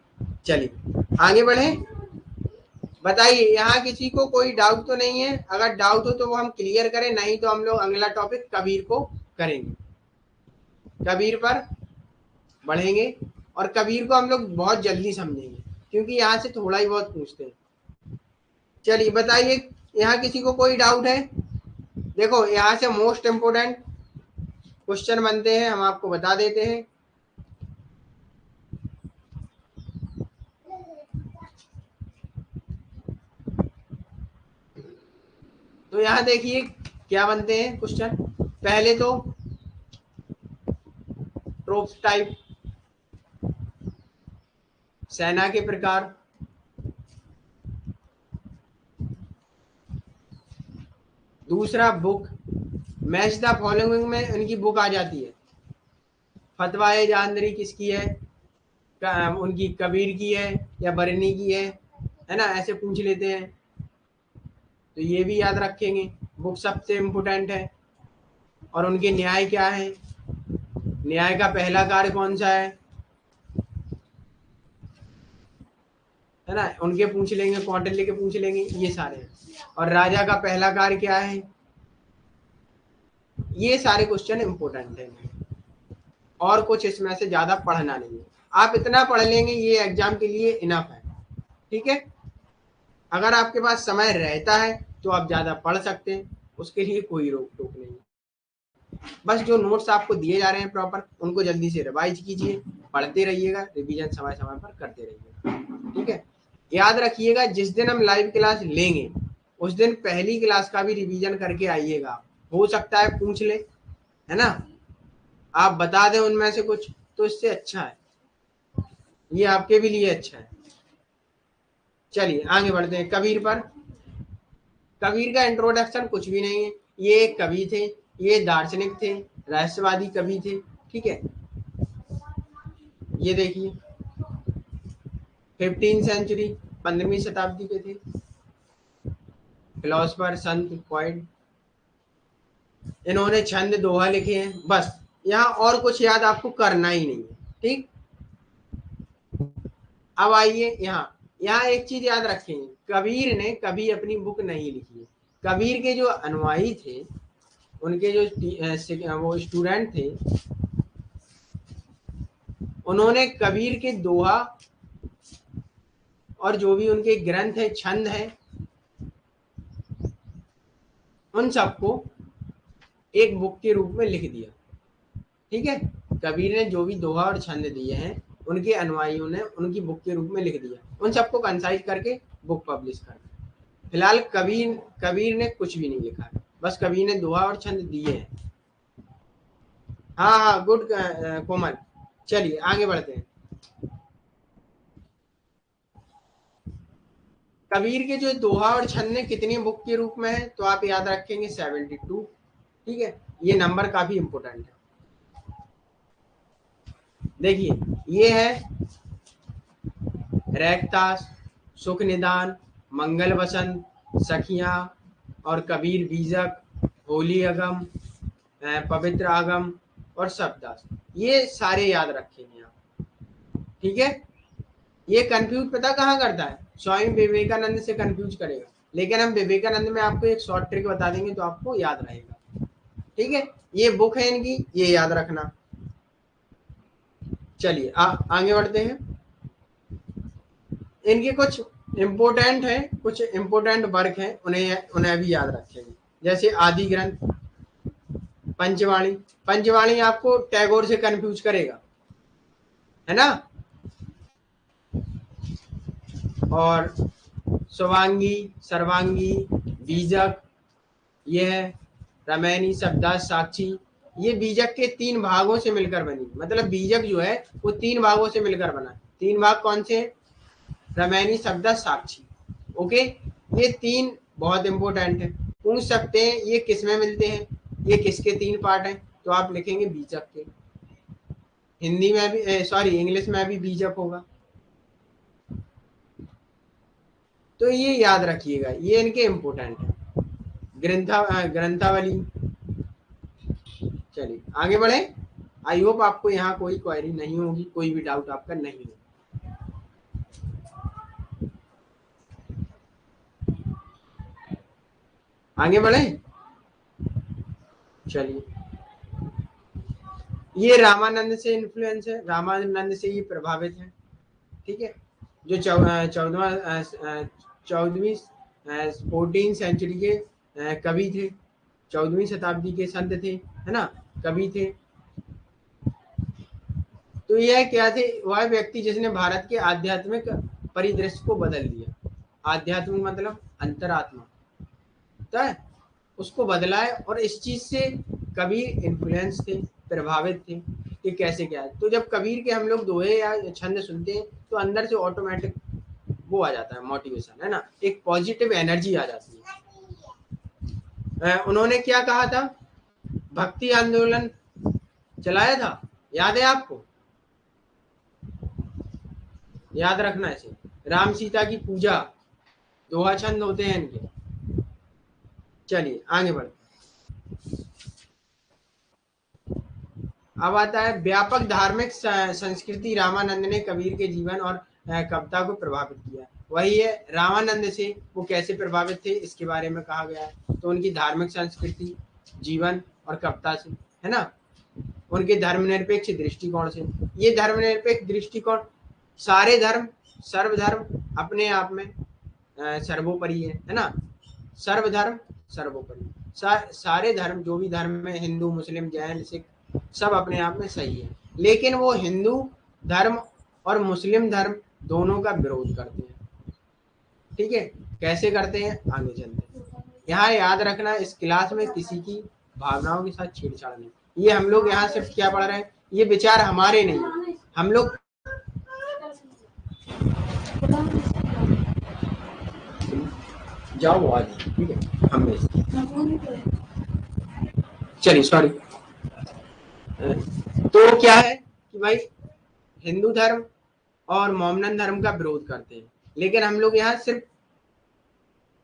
चलिए आगे बढ़े। बताइए, यहाँ किसी को कोई डाउट तो नहीं है? अगर डाउट हो तो वो हम क्लियर करें, नहीं तो हम लोग अगला टॉपिक कबीर को करेंगे। कबीर पर बढ़ेंगे और कबीर को हम लोग बहुत जल्दी समझेंगे क्योंकि यहाँ से थोड़ा ही बहुत पूछते हैं। चलिए बताइए, यहाँ किसी को कोई डाउट है? देखो, यहाँ से मोस्ट इम्पोर्टेंट क्वेश्चन बनते हैं, हम आपको बता देते हैं। तो यहाँ देखिए क्या बनते हैं क्वेश्चन। पहले तो ट्रोप टाइप, सेना के प्रकार, दूसरा बुक, मैच द फॉलोइंग में उनकी बुक आ जाती है। फतवाए जानदरी किसकी है? उनकी कबीर की है या बरनी की है ना, ऐसे पूछ लेते हैं। तो ये भी याद रखेंगे, बुक सबसे इम्पोर्टेंट है। और उनके न्याय क्या है? न्याय का पहला कार्य कौन सा है ना, उनके पूछ लेंगे, कौटिल्य के पूछ लेंगे, ये सारे। और राजा का पहला कार्य क्या है? ये सारे क्वेश्चन इंपॉर्टेंट है और कुछ इसमें से ज्यादा पढ़ना नहीं है। आप इतना पढ़ लेंगे ये एग्जाम के लिए इनफ है, ठीक है। अगर आपके पास समय रहता है तो आप ज्यादा पढ़ सकते हैं, उसके लिए कोई रोक टोक नहीं। बस जो नोट्स आपको दिए जा रहे हैं प्रॉपर, उनको जल्दी से रिवाइज कीजिए, पढ़ते रहिएगा, रिवीजन समय समय पर करते रहिएगा, ठीक है। याद रखिएगा, जिस दिन हम लाइव क्लास लेंगे उस दिन पहली क्लास का भी रिवीजन करके आइएगा। हो सकता है पूछ ले, है ना, आप बता दें उनमें से कुछ, तो इससे अच्छा है, ये आपके भी लिए अच्छा है। चलिए आगे बढ़ते हैं कबीर पर। कबीर का इंट्रोडक्शन कुछ भी नहीं है। ये एक कवि थे, ये दार्शनिक थे, रहस्यवादी कवि थे, ठीक है। ये देखिए 15वीं सेंचुरी, 15वीं शताब्दी के थे, फिलोसफर, संत, पोएट। इन्होंने छंद, दोहा लिखे हैं। बस यहाँ और कुछ याद आपको करना ही नहीं है, ठीक। अब आइए यहाँ एक चीज याद रखें, कबीर ने कभी अपनी बुक नहीं लिखी है। कबीर के जो अनुयायी थे, उनके जो वो स्टूडेंट थे, उन्होंने कबीर के दोहा और जो भी उनके ग्रंथ है, छंद है, उन सबको एक बुक के रूप में लिख दिया। ठीक है, कबीर ने जो भी दोहा और छंद दिए हैं उनके अनुयायियों ने उनकी बुक के रूप में लिख दिया, उन सबको कंसाइज करके बुक पब्लिश कर दी। फिलहाल कबीर ने कुछ भी नहीं लिखा है, बस कबीर ने दोहा और छंद दिए हैं। हाँ हाँ, गुड कोमल। चलिए आगे बढ़ते हैं। कबीर के जो दोहा और छंद कितनी बुक के रूप में है, तो आप याद रखेंगे 72। ठीक है, ये नंबर काफी इंपोर्टेंट है। देखिए, ये है रैगतास, सुख निदान, मंगल वसंत, सखियां और कबीर बीजक, होली अगम, पवित्र आगम और शब्दास। ये सारे याद रखेंगे आप। ठीक है, ये कंफ्यूज पता कहाँ करता है, स्वामी विवेकानंद से कंफ्यूज करेगा, लेकिन हम विवेकानंद में आपको एक शॉर्ट ट्रिक बता देंगे तो आपको याद रहेगा। ठीक है, ये बुक है इनकी, ये याद रखना। चलिए आगे बढ़ते हैं। इनके कुछ इम्पोर्टेंट है, कुछ इम्पोर्टेंट वर्क है, उन्हें भी याद रखेंगे। जैसे आदि ग्रंथ, पंचवाणी। पंचवाणी आपको टैगोर से कंफ्यूज करेगा, है ना। और स्वांगी, सर्वांगी, बीजक, ये है रामायणी, शब्दास, साक्षी। ये बीजक के 3 भागों से मिलकर बनी, मतलब बीजक जो है वो 3 भागों से मिलकर बना। 3 भाग कौन से हैं, रामायणी, शब्दास, साक्षी। ओके, ये 3 बहुत इंपॉर्टेंट है। पूछ सकते हैं ये किस में मिलते हैं, ये किसके 3 पार्ट हैं, तो आप लिखेंगे बीजक के। हिंदी में भी सॉरी इंग्लिश में भी बीजक होगा, तो ये याद रखिएगा, ये इनके इम्पोर्टेंट है। ग्रंथावली। चलिए आगे बढ़े। आई होप आपको यहाँ कोई क्वेरी नहीं होगी, कोई भी डाउट आपका नहीं होगा। आगे बढ़े। चलिए, ये रामानंद से इन्फ्लुएंस है, रामानंद से ये प्रभावित है। ठीक है, जो 14वीं 14 सेंचुरी के कवि थे, 14वीं शताब्दी के संत थे, है ना, कवि थे। तो यह क्या थे, वह व्यक्ति जिसने भारत के आध्यात्मिक परिदृश्य को बदल दिया। आध्यात्मिक मतलब अंतरात्मा, तो उसको बदला है, और इस चीज से कबीर इन्फ्लुएंस थे, प्रभावित थे कि कैसे क्या है। तो जब कबीर के हम लोग दोहे या छंद सुनते हैं तो अंदर से ऑटोमेटिक वो आ जाता है, मोटिवेशन, है ना, एक पॉजिटिव एनर्जी आ जाती है। उन्होंने क्या कहा था, भक्ति आंदोलन चलाया था, याद है आपको, याद रखना इसे। राम सीता की पूजा, दोहा छंद होते हैं इनके। चलिए आगे बढ़ते। अब आता है व्यापक धार्मिक संस्कृति। रामानंद ने कबीर के जीवन और कविता को प्रभावित किया। वही है, रामानंद से वो कैसे प्रभावित थे इसके बारे में कहा गया है। तो उनकी धार्मिक संस्कृति, जीवन और कविता से, है ना। उनके धर्मनिरपेक्ष दृष्टिकोण से। ये धर्मनिरपेक्ष दृष्टिकोण, सारे धर्म, सर्वधर्म अपने आप में सर्वोपरि है ना। सर्वधर्म सर्वोपरि, सारे धर्म, जो भी धर्म में, हिंदू, मुस्लिम, जैन, सिख, सब अपने आप में सही है। लेकिन वो हिंदू धर्म और मुस्लिम धर्म दोनों का विरोध करते हैं। ठीक है, कैसे करते हैं आगे चलते हैं। यहाँ याद रखना, इस क्लास में किसी की भावनाओं के साथ छेड़छाड़ नहीं। ये हम लोग यहाँ सिर्फ क्या पढ़ रहे हैं, ये विचार हमारे नहीं, हम लोग जाओ आज, ठीक है, हम चलिए सॉरी। तो क्या है कि भाई हिंदू धर्म और मोमनन धर्म का विरोध करते हैं, लेकिन हम लोग यहाँ सिर्फ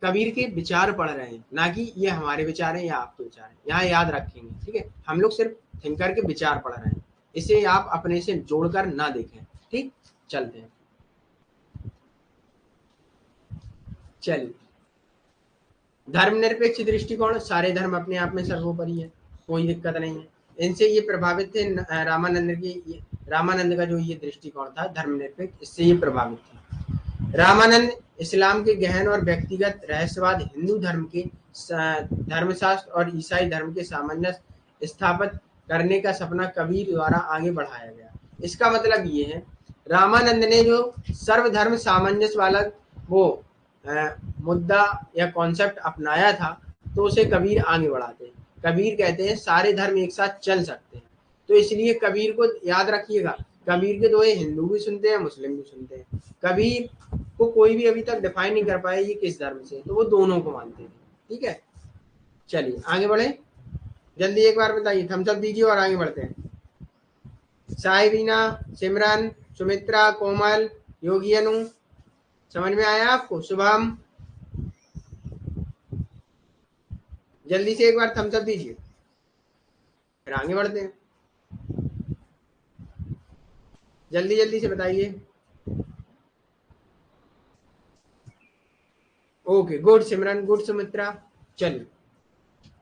कबीर के विचार पढ़ रहे हैं, ना कि ये हमारे विचार हैं या आपके विचार हैं। यहाँ याद रखेंगे, ठीक है, हम लोग सिर्फ थिंकर के विचार पढ़ रहे हैं, इसे आप अपने से जोड़कर ना देखें। ठीक, चलते हैं। चलिए, धर्मनिरपेक्ष दृष्टिकोण, सारे धर्म अपने आप में सर्वोपरि है, कोई दिक्कत नहीं है। इनसे ये प्रभावित थे, रामानंद का जो ये दृष्टिकोण था धर्मनिरपेक्ष, इससे ये प्रभावित थे। रामानंद इस्लाम के गहन और व्यक्तिगत रहस्यवाद, हिंदू धर्म के धर्मशास्त्र और ईसाई धर्म के सामंजस्य स्थापित करने का सपना कबीर द्वारा आगे बढ़ाया गया। इसका मतलब ये है, रामानंद ने जो सर्वधर्म सामंजस्य वाला वो मुद्दा या कॉन्सेप्ट अपनाया था, तो उसे कबीर आगे बढ़ाते हैं। कबीर कहते हैं सारे धर्म एक साथ चल सकते हैं। तो इसलिए कबीर को याद रखिएगा, कबीर के दोहे हिंदू भी सुनते हैं, मुस्लिम भी सुनते हैं। कबीर को कोई भी अभी तक डिफाइन नहीं कर पाया ये किस धर्म से, तो वो दोनों को मानते हैं। ठीक है, चलिए आगे बढ़े, जल्दी एक बार बताइए, थम्स अप दीजिए और आगे बढ़ते हैं। साहिबीना, सिमरन, सुमित्रा, कोमल, योगी अनु, समझ में आया आपको? शुभम, जल्दी से एक बार थम्स अप दीजिए, फिर आगे बढ़ते हैं। जल्दी जल्दी से बताइए। ओके, गुड सिमरन, गुड सुमित्रा। चलिए,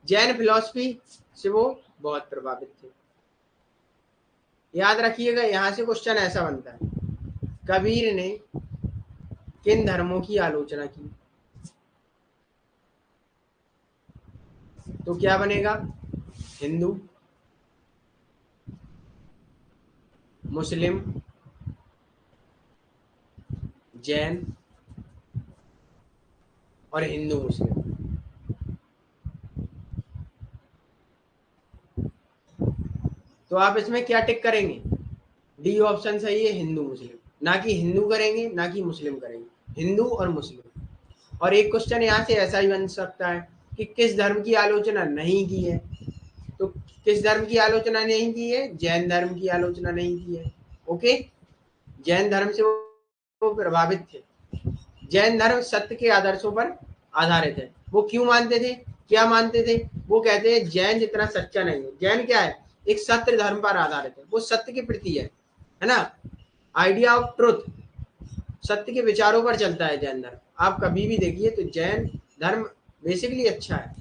जैन फिलॉसफी से वो बहुत प्रभावित थे। याद रखिएगा, यहां से क्वेश्चन ऐसा बनता है, कबीर ने किन धर्मों की आलोचना की? तो क्या बनेगा? हिंदू, मुस्लिम, जैन और हिंदू मुस्लिम। तो आप इसमें क्या टिक करेंगे? डी ऑप्शन सही है, हिंदू मुस्लिम। ना कि हिंदू करेंगे, ना कि मुस्लिम करेंगे, हिंदू और मुस्लिम। और एक क्वेश्चन यहाँ से ऐसा ही बन सकता है कि किस धर्म की आलोचना नहीं की है? तो किस धर्म की आलोचना नहीं की है? जैन धर्म की आलोचना नहीं की है। ओके, जैन धर्म से वो प्रभावित थे। जैन धर्म सत्य के आदर्शों पर आधारित है। वो क्यों मानते थे, क्या मानते थे? वो कहते हैं जैन जितना सच्चा नहीं है। जैन क्या है? एक सत्य धर्म पर आधारित है, वो सत्य के प्रति है ना, आइडिया ऑफ ट्रुथ, सत्य के विचारों पर चलता है जैन धर्म। आप कभी भी देखिए तो जैन धर्म बेसिकली अच्छा है।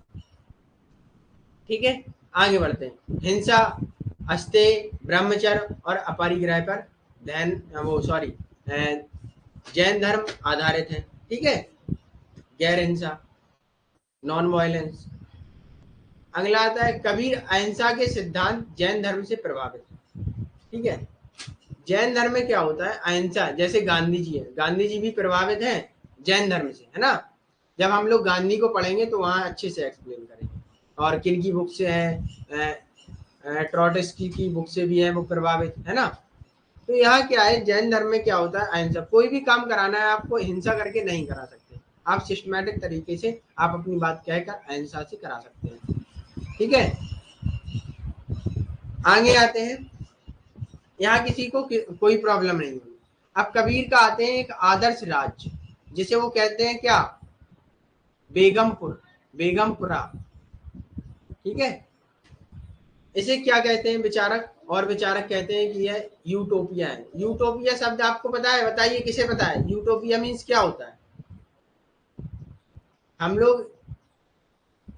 ठीक है, आगे बढ़ते हैं। हिंसा, अस्तेय, ब्रह्मचर्य और अपरिग्रह पर जैन धर्म आधारित है। ठीक है, गैर हिंसा, नॉन वायलेंस। अगला आता है कबीर अहिंसा के सिद्धांत जैन धर्म से प्रभावित है। ठीक है, जैन धर्म में क्या होता है? अहिंसा। जैसे गांधी जी है, गांधी जी भी प्रभावित हैं जैन धर्म से, है ना। जब हम लोग गांधी को पढ़ेंगे तो वहां अच्छे से एक्सप्लेन करेंगे। और किन की बुक से है? ट्रॉटस्की की बुक से भी है वो प्रभावित, है ना। तो यहाँ क्या है, जैन धर्म में क्या होता है? अहिंसा। कोई भी काम कराना है आपको, हिंसा करके नहीं करा सकते। आप सिस्टमैटिक तरीके से आप अपनी बात कहकर अहिंसा से करा सकते हैं। ठीक है, आगे आते हैं। यहाँ किसी को कोई प्रॉब्लम नहीं होगी। अब कबीर का आते हैं एक आदर्श राज्य, जिसे वो कहते हैं क्या? बेगमपुर, बेगमपुरा। ठीक है, इसे क्या कहते हैं विचारक? और विचारक कहते हैं कि यह यूटोपिया है। यूटोपिया शब्द आपको पता है? बताइए, किसे पता है यूटोपिया मीन्स क्या होता है? हम लोग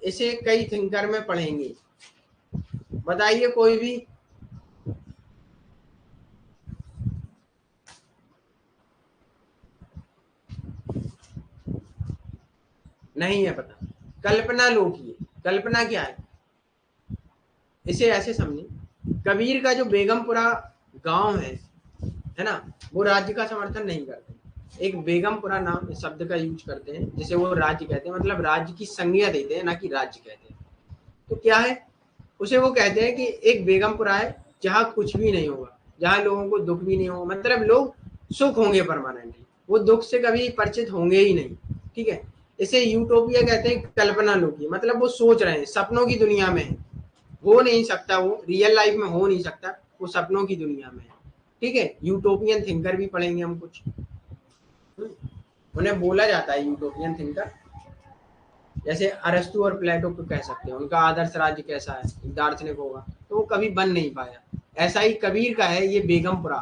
इसे कई थिंकर में पढ़ेंगे। बताइए कोई भी। नहीं है पता? कल्पना लोकी। कल्पना क्या है? इसे ऐसे समझिए, कबीर का जो बेगमपुरा गांव है ना, वो राज्य का समर्थन नहीं करते। एक बेगमपुरा नाम इस शब्द का यूज करते हैं, जिसे वो राज्य कहते हैं, मतलब राज्य की संज्ञा देते हैं, ना कि राज्य कहते हैं। तो क्या है, उसे वो कहते हैं कि एक बेगमपुरा है जहाँ कुछ भी नहीं होगा, जहाँ लोगों को दुख भी नहीं होगा, मतलब लोग सुख होंगे परमानेंटली, वो दुख से कभी परिचित होंगे ही नहीं। ठीक है, इसे यूटोपिया कहते हैं, कल्पना लोकी, मतलब वो सोच रहे हैं, सपनों की दुनिया में है। हो नहीं सकता, वो रियल लाइफ में हो नहीं सकता, वो सपनों की दुनिया में है। ठीक है, यूटोपियन थिंकर भी पढ़ेंगे हम कुछ। उन्हें बोला जाता है यूटोपियन थिंकर। जैसे अरस्तु और प्लेटो को कह सकते हैं, उनका आदर्श राज्य कैसा है, एक दार्शनिक होगा, तो वो कभी बन नहीं पाया। ऐसा ही कबीर का है ये बेगमपुरा,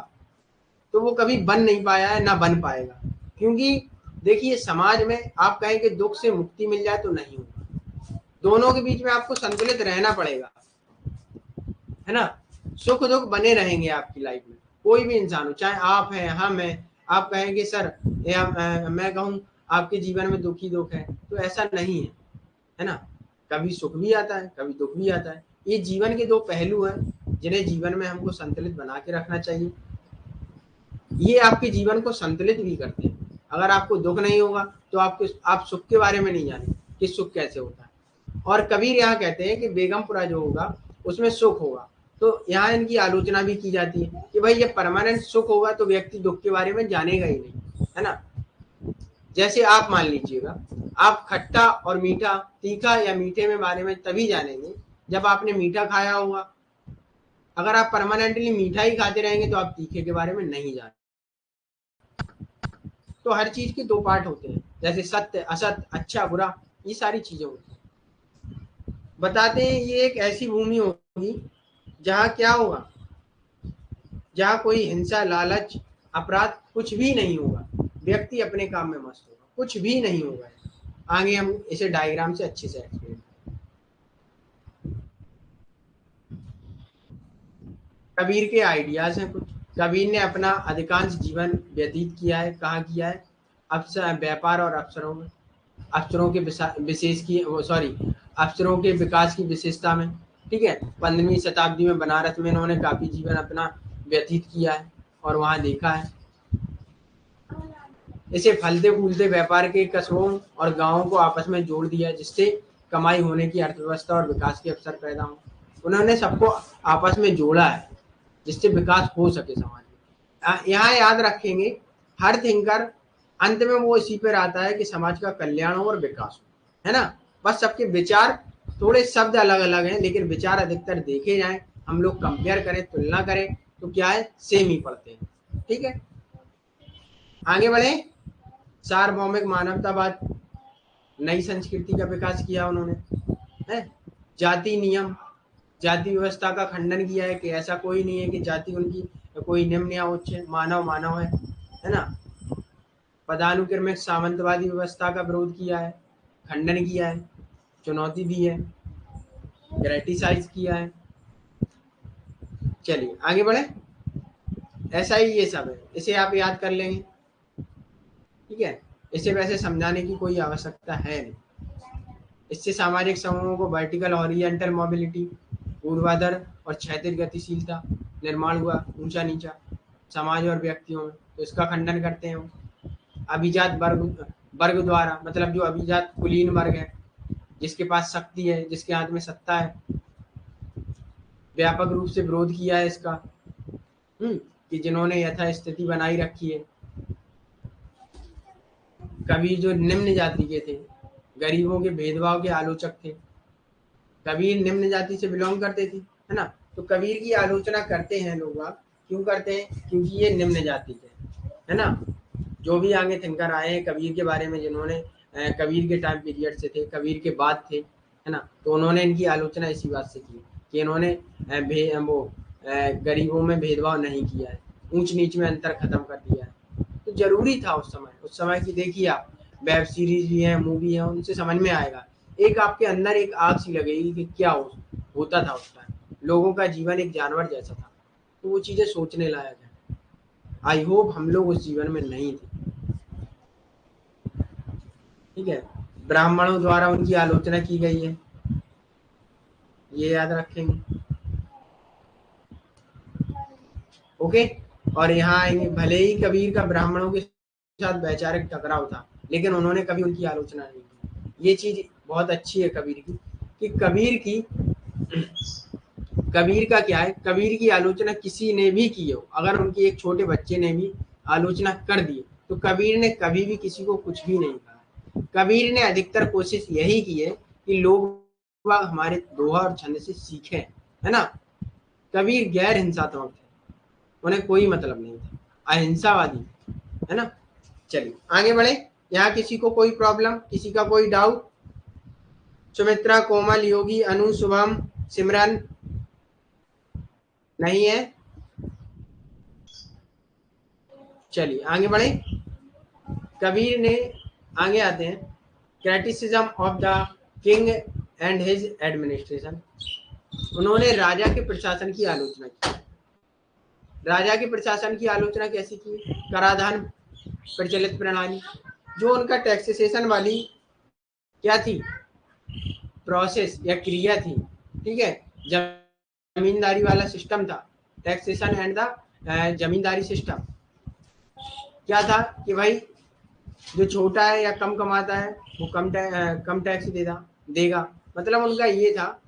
तो वो कभी बन नहीं पाया है, ना बन पाएगा। क्योंकि देखिए, समाज में आप कहें कि दुख से मुक्ति मिल जाए तो नहीं होगा, दोनों के बीच में आपको संतुलित रहना पड़ेगा, है ना। सुख दुख बने रहेंगे आपकी लाइफ में, कोई भी इंसान हो, चाहे आप हैं, हम हैं, आप कहेंगे सर मैं कहूँ आपके जीवन में दुख ही दुख है, तो ऐसा नहीं है, है ना। कभी सुख भी आता है, कभी दुख भी आता है। ये जीवन के दो पहलू हैं जिन्हें जीवन में हमको संतुलित बना के रखना चाहिए। ये आपके जीवन को संतुलित भी करते हैं। अगर आपको दुख नहीं होगा तो आप सुख के बारे में नहीं जाने कि सुख कैसे होता है। और कबीर यहाँ कहते हैं कि बेगमपुरा जो होगा उसमें सुख होगा, तो यहाँ इनकी आलोचना भी की जाती है कि भाई ये परमानेंट सुख होगा तो व्यक्ति दुख के बारे में जानेगा ही नहीं, है ना। जैसे आप मान लीजिएगा, आप खट्टा और मीठा, तीखा या मीठे में बारे में तभी जानेंगे जब आपने मीठा खाया होगा। अगर आप परमानेंटली मीठा ही खाते रहेंगे तो आप तीखे के बारे में नहीं जानेंगे। तो हर चीज के दो पार्ट होते हैं, जैसे सत्य असत्य, अच्छा बुरा, ये सारी चीजें होती हैं। बताते हैं ये एक ऐसी भूमि होगी जहाँ क्या होगा, जहाँ कोई हिंसा, लालच, अपराध कुछ भी नहीं होगा। व्यक्ति अपने काम में मस्त होगा, कुछ भी नहीं होगा। आगे हम इसे डायग्राम से अच्छे से एक्सप्लेन। कबीर के आइडियाज हैं कुछ। कबीर ने अपना अधिकांश जीवन व्यतीत किया है, कहाँ किया है, अफसर व्यापार और अफसरों में, अफसरों के अफसरों के विकास की विशेषता में। ठीक है, 15वीं शताब्दी में बनारस में इन्होंने काफी जीवन अपना व्यतीत किया है और वहां देखा है। इसे फलते फूलते व्यापार के कस्बों और गांवों को आपस में जोड़ दिया, जिससे कमाई होने की, अर्थव्यवस्था और विकास के अवसर पैदा हो। उन्होंने सबको आपस में जोड़ा है जिससे विकास हो सके समाज में। यहाँ याद रखेंगे, हर थिंकर अंत में वो इसी पर आता है कि समाज का कल्याण हो और विकास हो, है ना। बस सबके विचार, थोड़े शब्द अलग अलग हैं, लेकिन विचार अधिकतर देखे जाएं, हम लोग कंपेयर करें, तुलना करें तो क्या है, सेम ही पढ़ते हैं। ठीक है, आगे बढ़े। सार्वभौमिक मानवतावाद, नई संस्कृति का विकास किया उन्होंने, है। जाति नियम, जाति व्यवस्था का खंडन किया है कि ऐसा कोई नहीं है कि जाति उनकी कोई निम्न या उच्च है, मानव मानव है ना। पदानुक्रमिक सामंतवादी व्यवस्था का विरोध किया है, खंडन किया है, चुनौती दी है, क्रिटिसाइज किया है। चलिए आगे बढ़े। ऐसा ही ये सब है, इसे आप याद कर लेंगे। ठीक है, इसे वैसे समझाने की कोई आवश्यकता है नहीं। इससे सामाजिक समूहों को वर्टिकल हॉरिजॉन्टल मोबिलिटी, ऊर्ध्वाधर और क्षैतिज गतिशीलता निर्माण हुआ, ऊंचा नीचा समाज और व्यक्तियों में, तो इसका खंडन करते हैं। अभिजात वर्ग, वर्ग द्वारा मतलब जो अभिजात कुलीन वर्ग है, जिसके पास शक्ति है, जिसके हाथ में सत्ता है, व्यापक रूप से विरोध किया है इसका, कि जिन्होंने यथास्थिति बनाई रखी है। कबीर जो निम्न जाति के थे, गरीबों के भेदभाव के आलोचक थे। कबीर निम्न जाति से बिलोंग करते थे, है ना। तो कबीर की आलोचना करते हैं लोग, क्यों करते हैं, क्योंकि ये निम्न जाति के, है ना। जो भी आगे थिंकर आए हैं कबीर के बारे में, जिन्होंने कबीर के टाइम पीरियड से थे, कबीर के बाद थे, है ना, तो उन्होंने इनकी आलोचना इसी बात से की कि इन्होंने गरीबों में भेदभाव नहीं किया है, ऊंच नीच में अंतर खत्म कर दिया है। तो जरूरी था उस समय की। देखिए आप, वेब सीरीज भी है, मूवी है, उनसे समझ में आएगा। एक आपके अंदर एक आग सी लगेगी कि क्या होता था उस टाइम, लोगों का जीवन एक जानवर जैसा था। तो वो चीजें सोचने लायक है। आई होप हम लोग उस जीवन में नहीं थे। ठीक है, ब्राह्मणों द्वारा उनकी आलोचना की गई है, ये याद रखेंगे। ओके, और यहाँ आएंगे, भले ही कबीर का ब्राह्मणों के साथ वैचारिक टकराव था, लेकिन उन्होंने कभी उनकी आलोचना नहीं की। ये चीज बहुत अच्छी है कबीर की, कि कबीर का क्या है, कबीर की आलोचना किसी ने भी की हो, अगर उनके एक छोटे बच्चे ने भी आलोचना कर दी, तो कबीर ने कभी भी किसी को कुछ भी नहीं कहा। कबीर ने अधिकतर कोशिश यही की है कि लोग हमारे दोहा और छंद से सीखें, है ना। कबीर गैर हिंसात्मक थे, उन्हें कोई मतलब नहीं था, अहिंसावादी, है ना। चलिए आगे बढ़े। यहाँ किसी को कोई प्रॉब्लम, किसी का कोई डाउट? सुमित्रा, कोमल, योगी, अनु, शुभम, सिमरन, नहीं है? चलिए आगे बढ़े। कबीर ने, आगे आते हैं, criticism of the king and his administration. उन्होंने राजा के प्रशासन की आलोचना की। राजा के प्रशासन की आलोचना कैसी की? कराधान प्रचलित प्रणाली, जो उनका टैक्सेशन वाली क्या थी, प्रोसेस या क्रिया थी, ठीक है, जमींदारी वाला सिस्टम था, taxation and the zamindari system. क्या था कि भाई जो छोटा है या कम कमाता है वो कम टैक्स देगा। मतलब उनका ये था,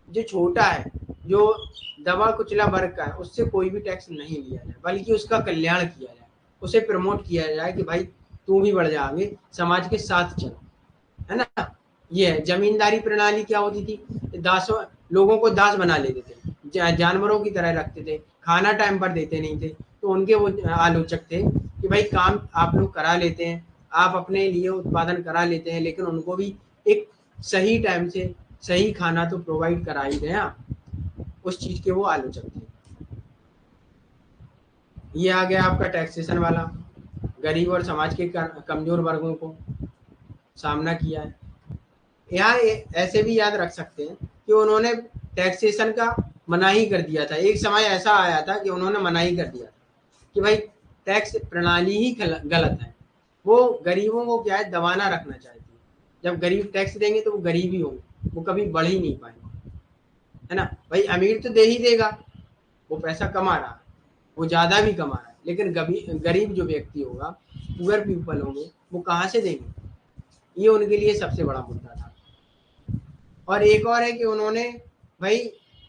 जो छोटा है, जो दबा कुचला वर्ग का है, उससे कोई भी टैक्स नहीं लिया जाए, बल्कि उसका कल्याण किया जाए, उसे प्रमोट किया जाए कि भाई तू भी बढ़ जा आगे, समाज के साथ चल, है ना। ये है जमींदारी प्रणाली। क्या होती थी, दासों लोगों को दास बना लेते थे, जानवरों की तरह रखते थे, खाना टाइम पर देते नहीं थे। तो उनके वो आलोचक थे कि भाई काम आप लोग करा लेते हैं, आप अपने लिए उत्पादन करा लेते हैं, लेकिन उनको भी एक सही टाइम से सही खाना तो प्रोवाइड करा ही दें आप। उस चीज के वो आलोचक थे। ये आ गया आपका टैक्सेशन वाला, गरीब और समाज के कमजोर वर्गों को सामना किया है। यहाँ ऐसे भी याद रख सकते हैं कि उन्होंने टैक्सेशन का मनाही कर दिया था। एक समय ऐसा आया था कि उन्होंने मनाही कर दिया कि भाई टैक्स प्रणाली ही गलत है। वो गरीबों को क्या है, दबाना रखना चाहती है। जब गरीब टैक्स देंगे तो वो गरीब ही होंगे, वो कभी बढ़ ही नहीं पाएंगे, है ना। भाई अमीर तो दे ही देगा, वो पैसा कमा रहा है, वो ज्यादा भी कमा रहा है, लेकिन गरीब जो व्यक्ति होगा, पुअर पीपल होंगे, वो कहाँ से देंगे? ये उनके लिए सबसे बड़ा मुद्दा था। और एक और है कि उन्होंने भाई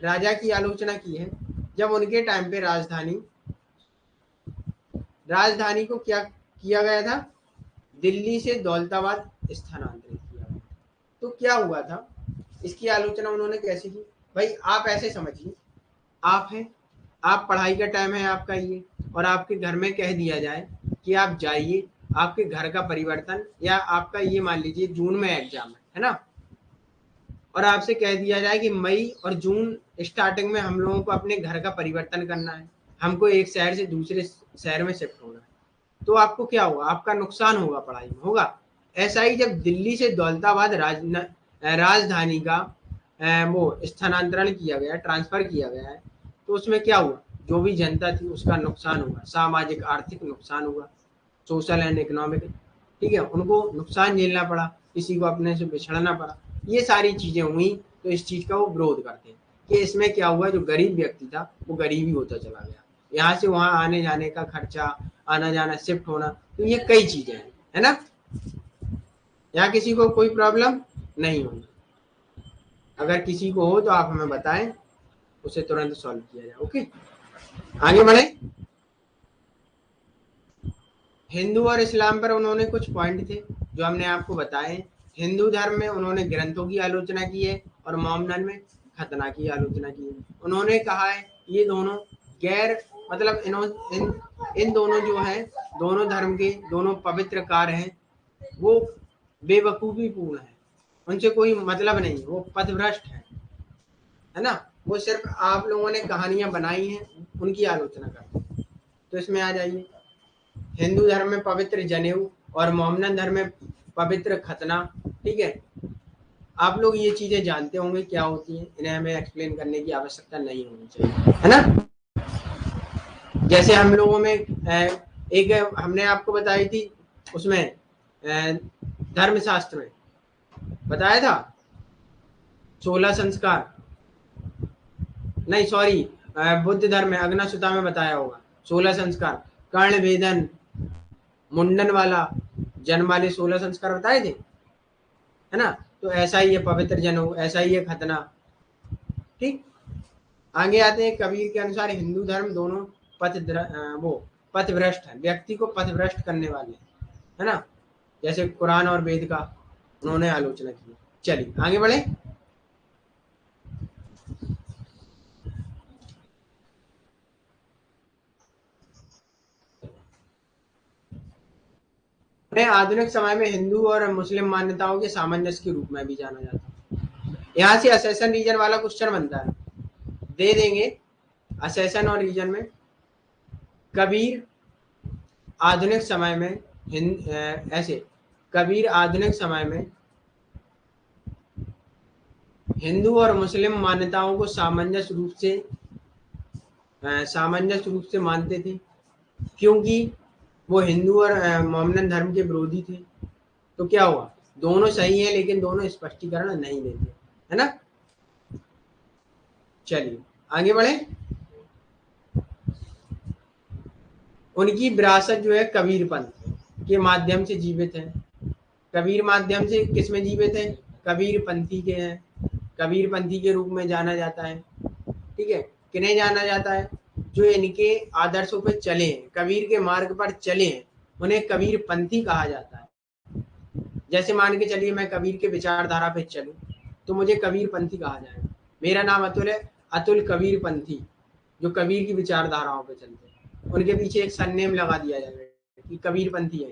राजा की आलोचना की है, जब उनके टाइम पे राजधानी को क्या किया गया था, दिल्ली से दौलताबाद स्थानांतरित किया गया। तो क्या हुआ था, इसकी आलोचना उन्होंने कैसे की? भाई आप ऐसे समझिए, आप हैं, आप पढ़ाई का टाइम है आपका ये, और आपके घर में कह दिया जाए कि आप जाइए, आपके घर का परिवर्तन, या आपका ये मान लीजिए जून में एग्जाम है ना, और आपसे कह दिया जाए कि मई और जून स्टार्टिंग में हम लोगों को अपने घर का परिवर्तन करना है, हमको एक शहर से दूसरे शहर में शिफ्ट होना है, तो आपको क्या होगा? आपका नुकसान होगा, पढ़ाई में होगा। ऐसा ही जब दिल्ली से दौलताबाद राजधानी का वो स्थानांतरण किया गया, ट्रांसफर किया गया है, तो उसमें क्या हुआ? जो भी जनता थी उसका नुकसान हुआ, सामाजिक आर्थिक नुकसान हुआ, सोशल एंड इकोनॉमिक, ठीक है, उनको नुकसान झेलना पड़ा, किसी को अपने से बिछड़ना पड़ा। ये सारी चीजें हुई, तो इस चीज का वो विरोध करते हैं कि इसमें क्या हुआ, जो गरीब व्यक्ति था वो गरीब ही होता चला गया, यहाँ से वहां आने जाने का खर्चा, आना जाना, शिफ्ट होना, तो ये कई चीजें हैं, है ना। यहाँ किसी को कोई प्रॉब्लम नहीं होगी, अगर किसी को हो तो आप हमें बताएं, उसे तुरंत सॉल्व किया जाए। ओके, आगे बढ़े। हिंदू और इस्लाम पर उन्होंने कुछ पॉइंट थे जो हमने आपको बताए। हिंदू धर्म में उन्होंने ग्रंथों की आलोचना की है, और मोमडन में खतना की आलोचना की है। उन्होंने कहा है ये दोनों गैर, मतलब इन दोनों जो है, दोनों धर्म के दोनों पवित्र कार्य हैं, वो बेवकूफी पूर्ण है, उनसे कोई मतलब नहीं, वो पथभ्रष्ट है ना। वो सिर्फ आप लोगों ने कहानियां बनाई हैं, उनकी आलोचना करते हैं। तो इसमें आ जाइए, हिंदू धर्म में पवित्र जनेऊ और मोमडन धर्म में पवित्र खतना, ठीक है। आप लोग ये चीजें जानते होंगे क्या होती हैं, इन्हें हमें एक्सप्लेन करने की आवश्यकता नहीं होनी चाहिए, है ना। जैसे हम लोगों में एक हमने आपको बताई थी, उसमें धर्मशास्त्र में बताया था 16 संस्कार, नहीं सॉरी, बुद्ध धर्म में अग्नसुता में बताया होगा 16 संस्कार, कर्ण भेदन, मुंडन वाला, जन्म वाले 16 संस्कार बताए थे, है ना। तो ऐसा ही है पवित्र जनेऊ, ऐसा ही है खतना, ठीक। आगे आते हैं, कबीर के अनुसार हिंदू धर्म दोनों वो पथभ्रष्ट है, व्यक्ति को पथभ्रष्ट करने वाले, है ना। जैसे कुरान और वेद का उन्होंने आलोचना की। चलिए आगे बढ़े। उन्हें आधुनिक समय में हिंदू और मुस्लिम मान्यताओं के सामंजस्य के रूप में भी जाना जाता है। यहाँ से असेशन रीजन वाला क्वेश्चन बनता है, दे देंगे असेशन और रीजन में। कबीर आधुनिक समय में ऐसे, कबीर आधुनिक समय में हिंदू और मुस्लिम मान्यताओं को सामंजस्य रूप से सामंजस्य रूप से मानते थे, क्योंकि वो हिंदू और मोहम्मदन धर्म के विरोधी थे। तो क्या हुआ, दोनों सही है लेकिन दोनों स्पष्टीकरण नहीं देते, है ना। चलिए आगे बढ़े। उनकी विरासत जो है कबीर पंथ के माध्यम से जीवित है। कबीर माध्यम से किसमें जीवित है, कबीर पंथी के हैं, कबीर पंथी के रूप में जाना जाता है। ठीक है, किन्हें जाना जाता है, जो इनके आदर्शों पे चले हैं, कबीर के मार्ग पर चले हैं, उन्हें कबीर पंथी कहा जाता है। जैसे मान के चलिए मैं कबीर के विचारधारा पे चलूं तो मुझे कबीर पंथी कहा जाएगा। मेरा नाम अतुल है, अतुल कबीर पंथी, जो कबीर की विचारधाराओं पे चलते हैं। उनके पीछे एक सरनेम लगा दिया जाएगा कि कबीर पंथी है।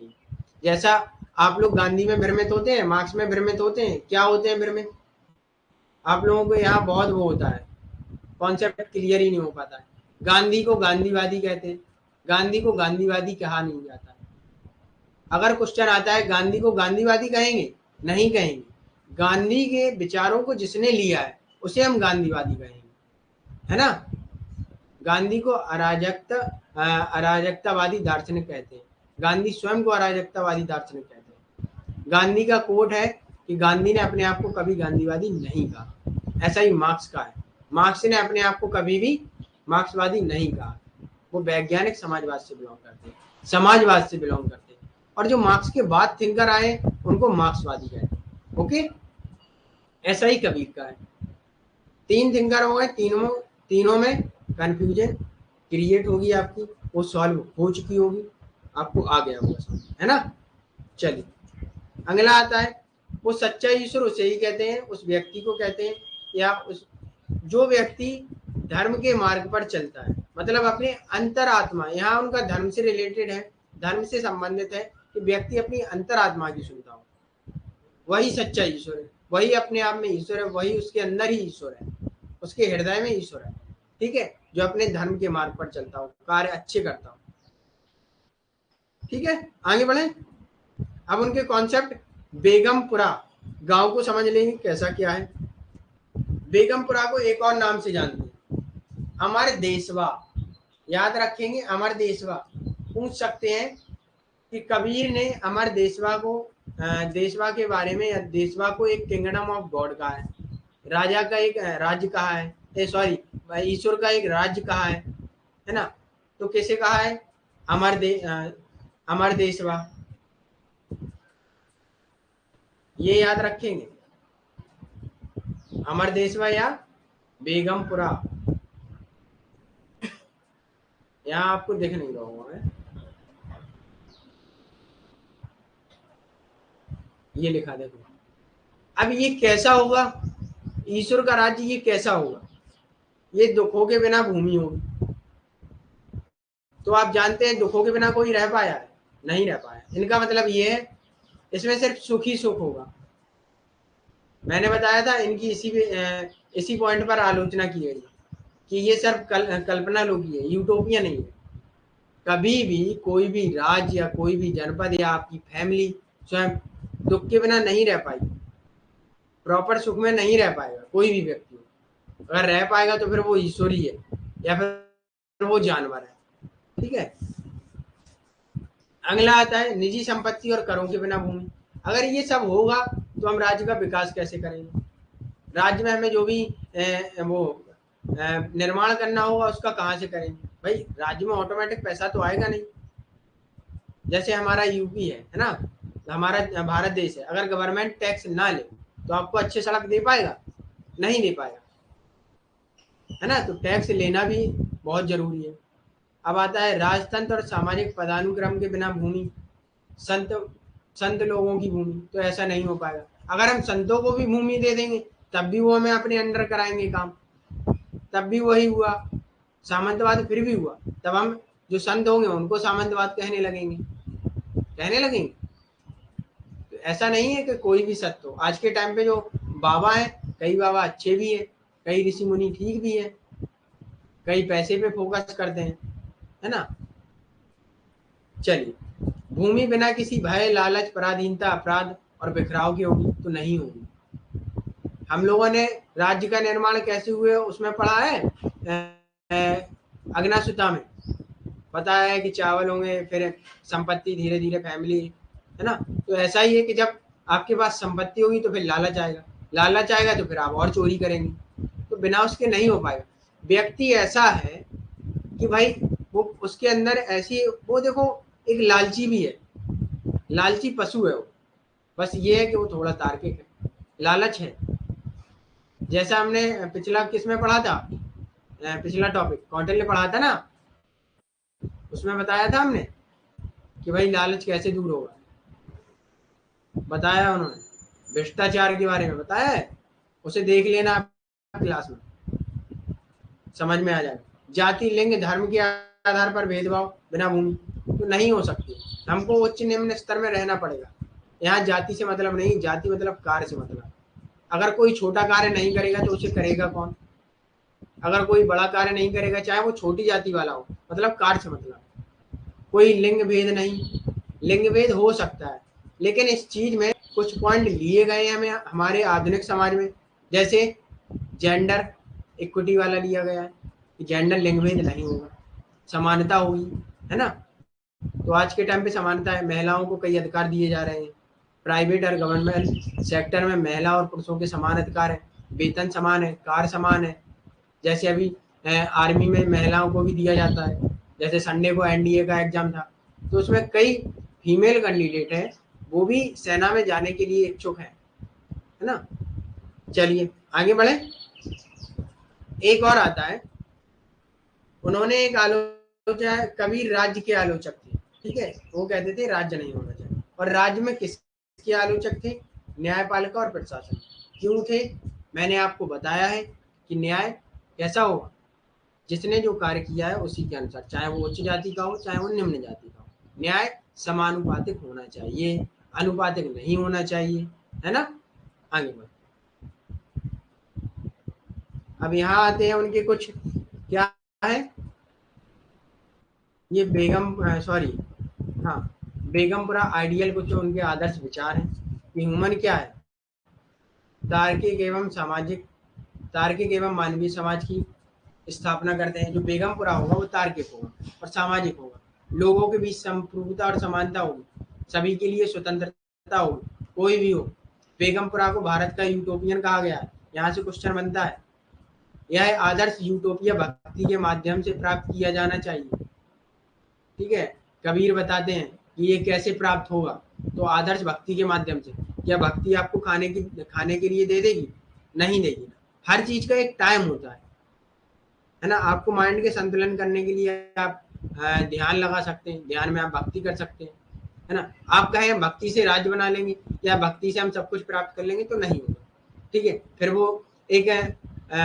जैसा आप लोग गांधी में भ्रमित होते हैं, मार्क्स में भ्रमित होते हैं, क्या होते हैं भ्रमित, आप लोगों को यहाँ बहुत वो होता है, कॉन्सेप्ट क्लियर ही नहीं हो पाता है। गांधी को गांधीवादी कहते हैं, गांधी को गांधीवादी कहा नहीं जाता। अगर क्वेश्चन आता है गांधी को गांधीवादी कहेंगे, नहीं कहेंगे। गांधी के विचारों को जिसने लिया है उसे हम गांधीवादी कहेंगे, है ना। गांधी को अराजकतावादी दार्शनिक कहते हैं, गांधी स्वयं को अराजकतावादी दार्शनिक कहते हैं। गांधी का कोट है कि गांधी ने अपने आप को कभी गांधीवादी नहीं कहा। ऐसा ही मार्क्स का है, मार्क्स ने अपने आप को कभी भी मार्क्सवादी नहीं कहा। वो वैज्ञानिक समाजवाद से बिलोंग करते हैं, समाजवाद से बिलोंग करते हैं, और जो मार्क्स के बाद थिंकर आए उनको मार्क्सवादी कहते हैं। ओके, ऐसा ही कबीर का है। 3 थिंकर हो गए, तीनों में कंफ्यूजन क्रिएट होगी आपकी, वो सॉल्व हो चुकी होगी, आपको आ गया होगा समझ, है ना। चलिए अगला आता है, वो सच्चा ईश्वर उसे ही कहते हैं, उस व्यक्ति को कहते हैं, या उस जो व्यक्ति धर्म के मार्ग पर चलता है, मतलब अपने अंतरात्मा, यहाँ उनका धर्म से रिलेटेड है, धर्म से संबंधित है कि व्यक्ति अपनी अंतरात्मा की सुनता हो, वही सच्चा ईश्वर है, वही अपने आप में ईश्वर है, वही उसके अंदर ही ईश्वर है, उसके हृदय में ईश्वर है। ठीक है, जो अपने धर्म के मार्ग पर चलता हो, कार्य अच्छे करता हो। ठीक है, आगे बढ़े। अब उनके कॉन्सेप्ट, बेगमपुरा गांव को समझ लेंगे कैसा क्या है। बेगमपुरा को एक और नाम से जानते हैं, अमर देशवा, याद रखेंगे अमर देशवा। पूछ सकते हैं कि कबीर ने अमर देशवा को, देशवा के बारे में, देशवा को एक किंगडम ऑफ गॉड कहा है, राजा का एक राज्य कहा है, सॉरी ईश्वर का एक राज्य कहा है ना। तो कैसे कहा है, अमर देशवा, ये याद रखेंगे, अमर देशवा या बेगमपुरा। यहाँ आपको दिख नहीं रहा होगा, ये लिखा देखो। अब ये कैसा होगा, ईश्वर का राज्य ये कैसा होगा, ये दुखों के बिना भूमि होगी। तो आप जानते हैं दुखों के बिना कोई रह पाया है, नहीं रह पाया। इनका मतलब ये है इसमें सिर्फ सुख ही सुख होगा। मैंने बताया था इनकी इसी पॉइंट पर आलोचना की गई कि ये सिर्फ कल्पना लोगी है, यूटोपिया नहीं है। कभी भी कोई भी राज्य या कोई भी जनपद या आपकी फैमिली स्वयं दुख के बिना नहीं रह पाएगी, प्रॉपर सुख में नहीं रह पाएगा कोई भी व्यक्ति। अगर रह पाएगा तो फिर वो ईश्वर ही है या फिर वो जानवर है। ठीक है, अगला आता है निजी संपत्ति और करों के बिना भूमि। अगर ये सब होगा तो हम राज्य का विकास कैसे करेंगे, राज्य में हमें जो भी निर्माण करना होगा उसका कहाँ से करेंगे। भाई राज्य में ऑटोमेटिक पैसा तो आएगा नहीं। जैसे हमारा यूपी है ना, हमारा भारत देश है, अगर गवर्नमेंट टैक्स ना ले तो आपको अच्छे सड़क दे पाएगा, नहीं दे पाएगा, है ना। तो टैक्स लेना भी बहुत जरूरी है। अब आता है राजतंत्र और सामाजिक पदानुक्रम के बिना भूमि, संत लोगों की भूमि, तो ऐसा नहीं हो पाएगा। अगर हम संतों को भी भूमि दे देंगे तब भी वो हमें अपने अंडर कराएंगे काम, तब भी वही हुआ, सामंतवाद फिर भी हुआ। तब हम जो संत होंगे उनको सामंतवाद कहने लगेंगे। तो ऐसा नहीं है कि कोई भी सत्य हो। आज के टाइम पे जो बाबा हैं, कई बाबा अच्छे भी है, कई ऋषि मुनि ठीक भी है, कई पैसे पे फोकस करते हैं, है ना। चलिए, भूमि बिना किसी भय, लालच, पराधीनता, अपराध और बिखराव की होगी तो नहीं होगी। हम लोगों ने राज्य का निर्माण कैसे हुए उसमें पढ़ा है, अग्नासुता में बताया है कि चावल होंगे, फिर संपत्ति, धीरे धीरे फैमिली, है ना। तो ऐसा ही है कि जब आपके पास संपत्ति होगी तो फिर लालच आएगा, लालच आएगा तो फिर आप और चोरी करेंगे, तो बिना उसके नहीं हो पाएगा। व्यक्ति ऐसा है कि भाई वो उसके अंदर ऐसी, वो देखो एक लालची भी है, लालची पशु है वो, बस ये है कि वो थोड़ा तार्किक है, लालच है। जैसा हमने पिछला किस में पढ़ा था, पिछला टॉपिक कौटिल्य पढ़ा था ना, उसमें बताया था हमने कि भाई लालच कैसे दूर होगा, बताया उन्होंने, भ्रष्टाचार के बारे में बताया है, उसे देख लेना आप क्लास में, समझ में आ जाएगा। जाति, लिंग, धर्म के आधार पर भेदभाव बिना भूमि तो नहीं हो सकती, हमको उच्च निम्न स्तर में रहना पड़ेगा। यहाँ जाति से मतलब नहीं, जाति मतलब कार्य से मतलब। अगर कोई छोटा कार्य नहीं करेगा तो उसे करेगा कौन, अगर कोई बड़ा कार्य नहीं करेगा चाहे वो छोटी जाति वाला हो, मतलब कार्य से मतलब। कोई लिंग भेद नहीं, लिंग भेद हो सकता है लेकिन इस चीज में कुछ पॉइंट लिए गए हैं हमें हमारे आधुनिक समाज में, जैसे जेंडर इक्विटी वाला लिया गया है कि जेंडर लिंग भेद नहीं होगा, समानता होगी, है ना। तो आज के टाइम पे समानता है, महिलाओं को कई अधिकार दिए जा रहे हैं, प्राइवेट और गवर्नमेंट सेक्टर में महिला और पुरुषों के समान अधिकार है, वेतन समान है, कार्य समान है। जैसे अभी आर्मी में महिलाओं को भी दिया जाता है, जैसे संडे को एनडीए का एग्जाम था तो उसमें कई फीमेल कैंडिडेट है, वो भी सेना में जाने के लिए इच्छुक है ना। चलिए आगे बढ़े। एक और आता है, उन्होंने एक आलोचना, कबीर राज्य के आलोचक थे, ठीक है, वो कहते थे राज्य नहीं होना चाहिए। और राज्य में किसके आलोचक थे, न्यायपालिका और प्रशासन। क्यों थे, मैंने आपको बताया है कि न्याय कैसा होगा, जिसने जो कार्य किया है उसी के अनुसार, चाहे वो उच्च जाति का हो चाहे वो निम्न जाति का हो। न्याय समानुपातिक होना चाहिए, अनुपातिक नहीं होना चाहिए, है ना। आगे बढ़, अब यहाँ आते हैं उनके कुछ, क्या है ये बेगम, सॉरी, हाँ, बेगमपुरा आइडियल कुछ उनके आदर्श विचार हैं कि ह्यूमन क्या है, तार्किक एवं सामाजिक, तार्किक एवं मानवीय समाज की स्थापना करते हैं। जो बेगमपुरा होगा वो तार्किक होगा और सामाजिक होगा, लोगों के बीच संप्रभुता और समानता होगी, सभी के लिए स्वतंत्रता होगी, कोई भी हो। बेगमपुरा को भारत का यूटोपियन कहा गया है। यहाँ से क्वेश्चन बनता है, यह आदर्श यूटोपिया भक्ति के माध्यम से प्राप्त किया जाना चाहिए, ठीक है। कबीर बताते हैं कि ये कैसे प्राप्त होगा, तो आदर्श भक्ति के माध्यम से। क्या भक्ति आपको खाने के लिए दे देगी, नहीं देगी। हर चीज का एक टाइम होता है ना। आपको माइंड के संतुलन करने के लिए आप ध्यान लगा सकते हैं, ध्यान में आप भक्ति कर सकते हैं, है ना। आप कहें भक्ति से राज्य बना लेंगे या भक्ति से हम सब कुछ प्राप्त कर लेंगे, तो नहीं होगा, ठीक है। फिर वो एक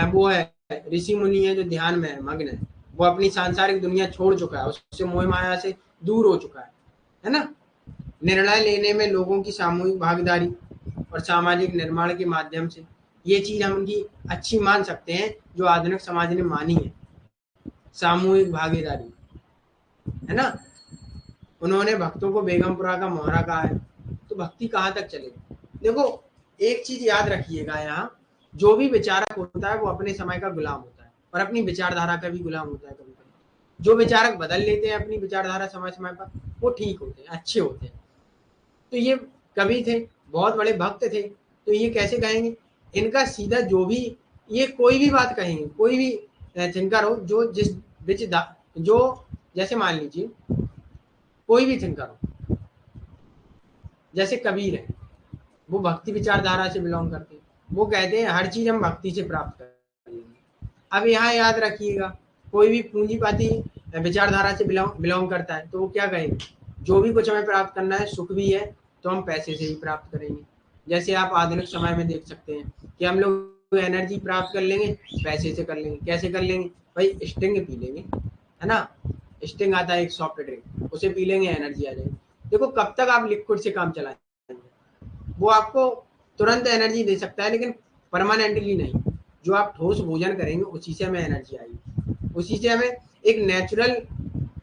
वो है ऋषि मुनि है जो ध्यान में है, मग्न है, वो अपनी सांसारिक दुनिया छोड़ चुका है, उससे मोह माया से दूर हो चुका है ना। निर्णय लेने में लोगों की सामूहिक भागीदारी और सामाजिक निर्माण के माध्यम से, ये चीज हम उनकी अच्छी मान सकते हैं जो आधुनिक समाज ने मानी है, सामूहिक भागीदारी, है ना। उन्होंने भक्तों को बेगमपुरा का मोहरा कहा है। तो भक्ति कहाँ तक चलेगी, देखो एक चीज याद रखिएगा, यहाँ जो भी विचारक होता है वो अपने समय का गुलाम होता है और अपनी विचारधारा का भी गुलाम होता है। कभी कभी जो विचारक बदल लेते हैं अपनी विचारधारा समय समय पर, वो ठीक होते हैं, अच्छे होते हैं। तो ये कवि थे, बहुत बड़े भक्त थे, तो ये कैसे कहेंगे, इनका सीधा जो भी, ये कोई भी बात कहेंगे, कोई भी थिंकर हो, जो जिस विच जो, जैसे मान लीजिए कोई भी थिंकर हो, जैसे कबीर है, वो भक्ति विचारधारा से बिलोंग करते हैं, वो कहते हैं हर चीज हम भक्ति से प्राप्त कर लेंगे। अब यहाँ याद रखिएगा, कोई भी पूंजीवादी विचारधारा से बिलोंग करता है तो वो क्या कहेंगे, जो भी कुछ हमें प्राप्त करना है, सुख भी है तो हम पैसे से ही प्राप्त करेंगे। जैसे आप आधुनिक समय में देख सकते हैं कि हम लोग एनर्जी प्राप्त कर लेंगे, पैसे से कर लेंगे। कैसे कर लेंगे, भाई स्टिंग पी लेंगे, है ना। स्टिंग आता है एक सॉफ्ट ड्रिंक, उसे पी लेंगे, एनर्जी आ जाएगी। देखो कब तक आप लिक्विड से काम चलाएंगे, वो आपको तुरंत एनर्जी दे सकता है लेकिन परमानेंटली नहीं। जो आप ठोस भोजन करेंगे उसी से हमें एनर्जी आएगी, उसी से हमें एक नेचुरल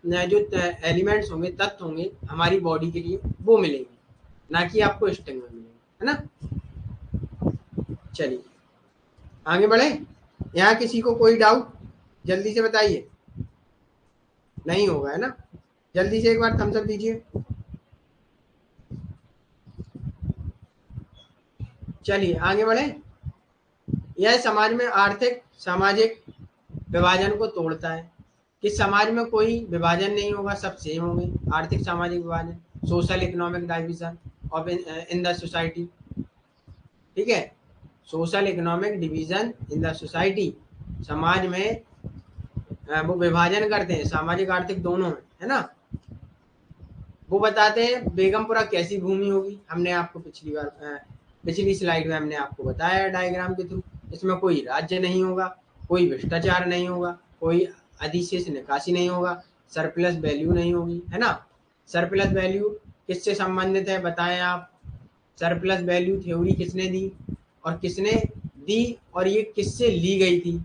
जो एलिमेंट्स होंगे, तत्व होंगे हमारी बॉडी के लिए, वो मिलेंगे, ना कि आपको स्टिंग में मिलेंगे, है ना। चलिए आगे बढ़े। यहाँ किसी को कोई डाउट, जल्दी से बताइए। नहीं होगा, है ना। जल्दी से एक बार थम्स अप दीजिए। चलिए आगे बढ़े। यह समाज में आर्थिक सामाजिक विभाजन को तोड़ता है कि समाज में कोई विभाजन नहीं होगा, सब सेम होंगे। आर्थिक सामाजिक विभाजन, social economic division of in the society, ठीक है। Social economic division in the society, समाज में वो विभाजन करते हैं, सामाजिक आर्थिक दोनों में, है ना। वो बताते हैं बेगमपुरा कैसी भूमि होगी। हमने आपको पिछली स्लाइड में हमने आपको बताया डायग्राम के थ्रू। इसमें कोई राज्य नहीं होगा, कोई भ्रष्टाचार नहीं होगा, कोई अधिशेष निकासी नहीं होगा, सरप्लस वैल्यू नहीं होगी, है ना। सरप्लस वैल्यू किससे संबंधित है बताएं आप। सरप्लस वैल्यू थ्योरी किसने दी और किसने दी और ये किससे ली गई थी,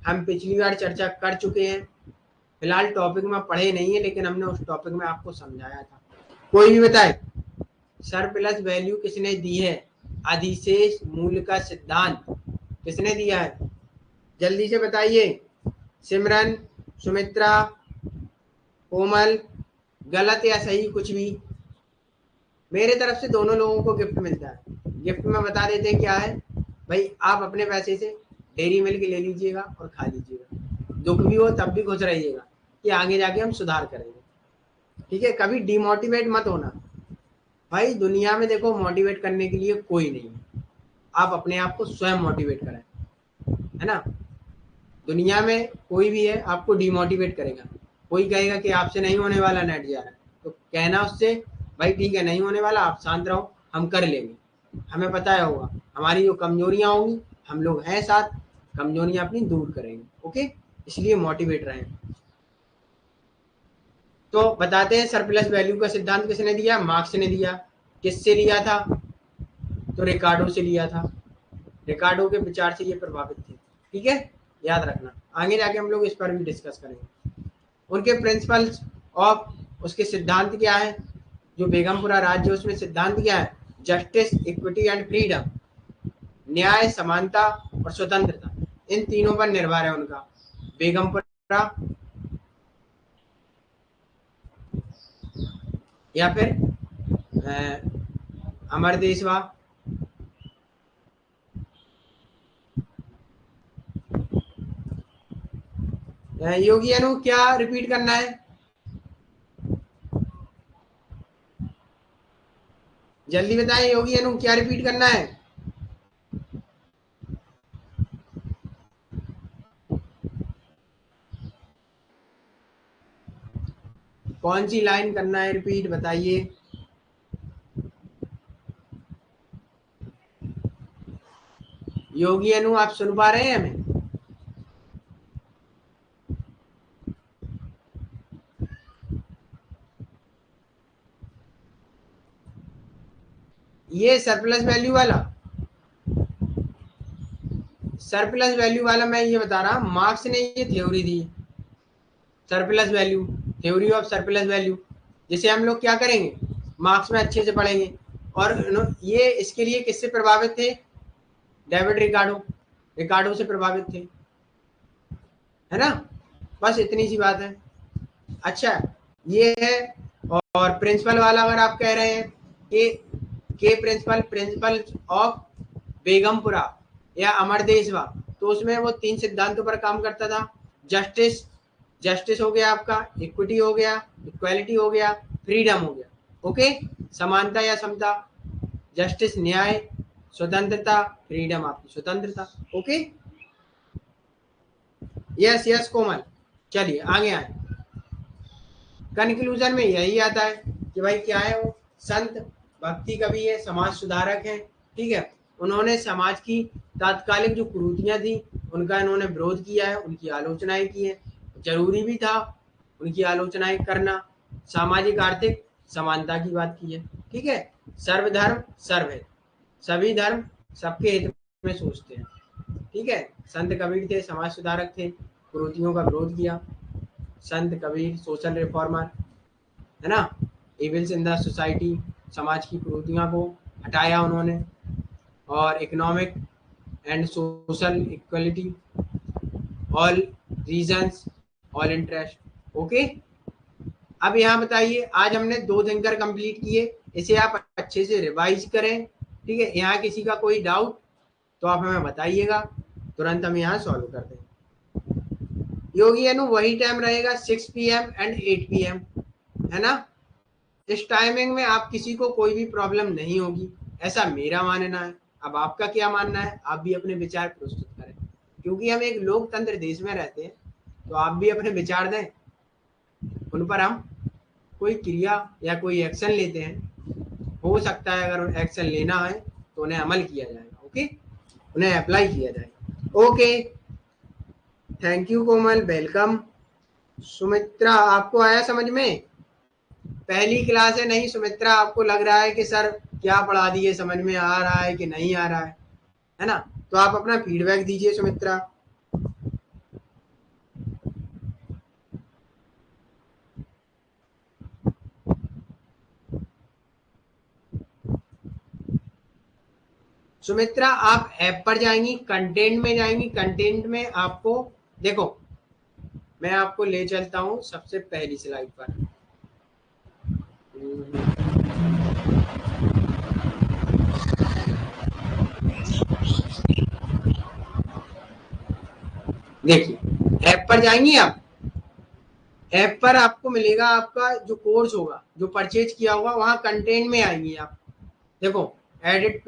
हम पिछली बार चर्चा कर चुके हैं। फिलहाल टॉपिक में पढ़े नहीं है, लेकिन हमने उस टॉपिक में आपको समझाया था। कोई भी बताए सरप्लस वैल्यू किसने दी है, अधिशेष मूल्य का सिद्धांत किसने दिया है, जल्दी से बताइए। सिमरन, सुमित्रा, कोमल, गलत या सही कुछ भी। मेरे तरफ से दोनों लोगों को गिफ्ट मिलता है। गिफ्ट में बता देते हैं क्या है भाई, आप अपने पैसे से डेयरी मिल्क ले लीजिएगा और खा लीजिएगा। दुख भी हो तब भी खुश रहिएगा कि आगे जाके हम सुधार करेंगे, ठीक है। कभी डिमोटिवेट मत होना भाई। दुनिया में देखो मोटिवेट करने के लिए कोई नहीं है, आप अपने आप को स्वयं मोटिवेट करें, है ना। दुनिया में कोई भी है आपको डिमोटिवेट करेगा। कोई कहेगा कि आपसे नहीं होने वाला नेट जा रहा है, तो कहना उससे भाई ठीक है नहीं होने वाला, आप शांत रहो, हम कर लेंगे। हमें पता है होगा हमारी जो कमजोरियां होंगी, हम लोग हैं साथ, कमजोरियां अपनी दूर करेंगे, ओके। इसलिए मोटिवेट रहें। तो बताते हैं सरप्लस वैल्यू का सिद्धांत किसने दिया, मार्क्स ने दिया। किससे लिया था, तो रिकार्डो से लिया था। रिकार्डो के विचार से ये प्रभावित थे, ठीक है, याद रखना। आगे जाके हम लोग इस पर भी डिस्कस करेंगे। उनके प्रिंसिपल्स ऑफ, उसके सिद्धांत क्या है, जो बेगमपुरा राज्य उसमें सिद्धांत क्या है, जस्टिस, इक्विटी एंड फ्रीडम, न्याय, समानता और स्वतंत्रता, इन तीनों पर निर्भर है उनका। बेगमपुरा या फिर अमर देशवा। योगी अनु क्या रिपीट करना है, जल्दी बताएं। योगी अनु क्या रिपीट करना है, कौन सी लाइन करना है रिपीट बताइए। योगी अनु आप सुन पा रहे हैं हमें। ये सरप्लस वैल्यू वाला, सरप्लस वैल्यू वाला मैं ये बता रहा हूं, मार्क्स ने ये theory the, surplus value, theory of surplus value, जिसे हम लोग क्या करेंगे मार्क्स में अच्छे से पढ़ेंगे। और ये इसके लिए किससे प्रभावित थे, डेविड रिकार्डो, रिकार्डो से प्रभावित थे, है ना। बस इतनी सी बात है। अच्छा ये है। और प्रिंसिपल वाला अगर आप कह रहे हैं कि के प्रिंसिपल, प्रिंसिपल ऑफ बेगमपुरा या अमरदेशवा, तो उसमें वो तीन सिद्धांतों पर काम करता था। जस्टिस, जस्टिस हो गया आपका, इक्विटी हो गया, इक्वालिटी हो गया, फ्रीडम हो गया, ओके। समानता या समता, जस्टिस न्याय, स्वतंत्रता फ्रीडम आपकी स्वतंत्रता, ओके। यस यस कोमल, चलिए आगे आए। कंक्लूजन में यही आता है कि भाई क्या है वो, संत, भक्ति कवि है, समाज सुधारक है, ठीक है। उन्होंने समाज की तात्कालिक जो कुरीतियां थी उनका इन्होंने विरोध किया है, उनकी आलोचनाएं की है, जरूरी भी था उनकी आलोचनाएं करना। सामाजिक आर्थिक समानता की बात की है, ठीक है। सर्वधर्म सर्वहित, सभी धर्म सबके हित में सोचते हैं, ठीक है। संत कबीर थे, समाज सुधारक थे, कुरीतियों का विरोध किया। संत कबीर सोशल रिफॉर्मर, है ना। इविल्स इन द सोसाइटी, समाज की कुरीतियों को हटाया उन्होंने। और economic and social equality, all reasons, all interest, okay. अब यहाँ बताइए, आज हमने 2 थिंकर कंप्लीट किए, इसे आप अच्छे से रिवाइज करें। ठीक है, यहाँ किसी का कोई डाउट तो आप हमें बताइएगा, तुरंत हम यहाँ सॉल्व कर देंगे। योगी अनु वही टाइम रहेगा 6 PM एंड 8 PM, है ना। इस टाइमिंग में आप किसी को कोई भी प्रॉब्लम नहीं होगी, ऐसा मेरा मानना है। अब आपका क्या मानना है, आप भी अपने विचार प्रस्तुत करें, क्योंकि हम एक लोकतंत्र देश में रहते हैं, तो आप भी अपने विचार दें, उन पर हम कोई क्रिया या कोई एक्शन लेते हैं। हो सकता है अगर एक्शन लेना है तो उन्हें अमल किया जाएगा, ओके, उन्हें अप्लाई किया जाएगा। Okay, thank you Komal, welcome. Sumitra, आपको आया समझ में? पहली क्लास है, नहीं सुमित्रा, आपको लग रहा है कि सर क्या पढ़ा दिए, समझ में आ रहा है कि नहीं आ रहा है ना? तो आप अपना फीडबैक दीजिए सुमित्रा। सुमित्रा, आप ऐप पर जाएंगी, कंटेंट में जाएंगी, कंटेंट में आपको देखो, मैं आपको ले चलता हूं सबसे पहली स्लाइड पर। देखिए, ऐप पर जाएंगी आप, ऐप पर आपको मिलेगा आपका जो कोर्स होगा, जो परचेज किया होगा, वहां कंटेंट में आएंगी आप। देखो, edit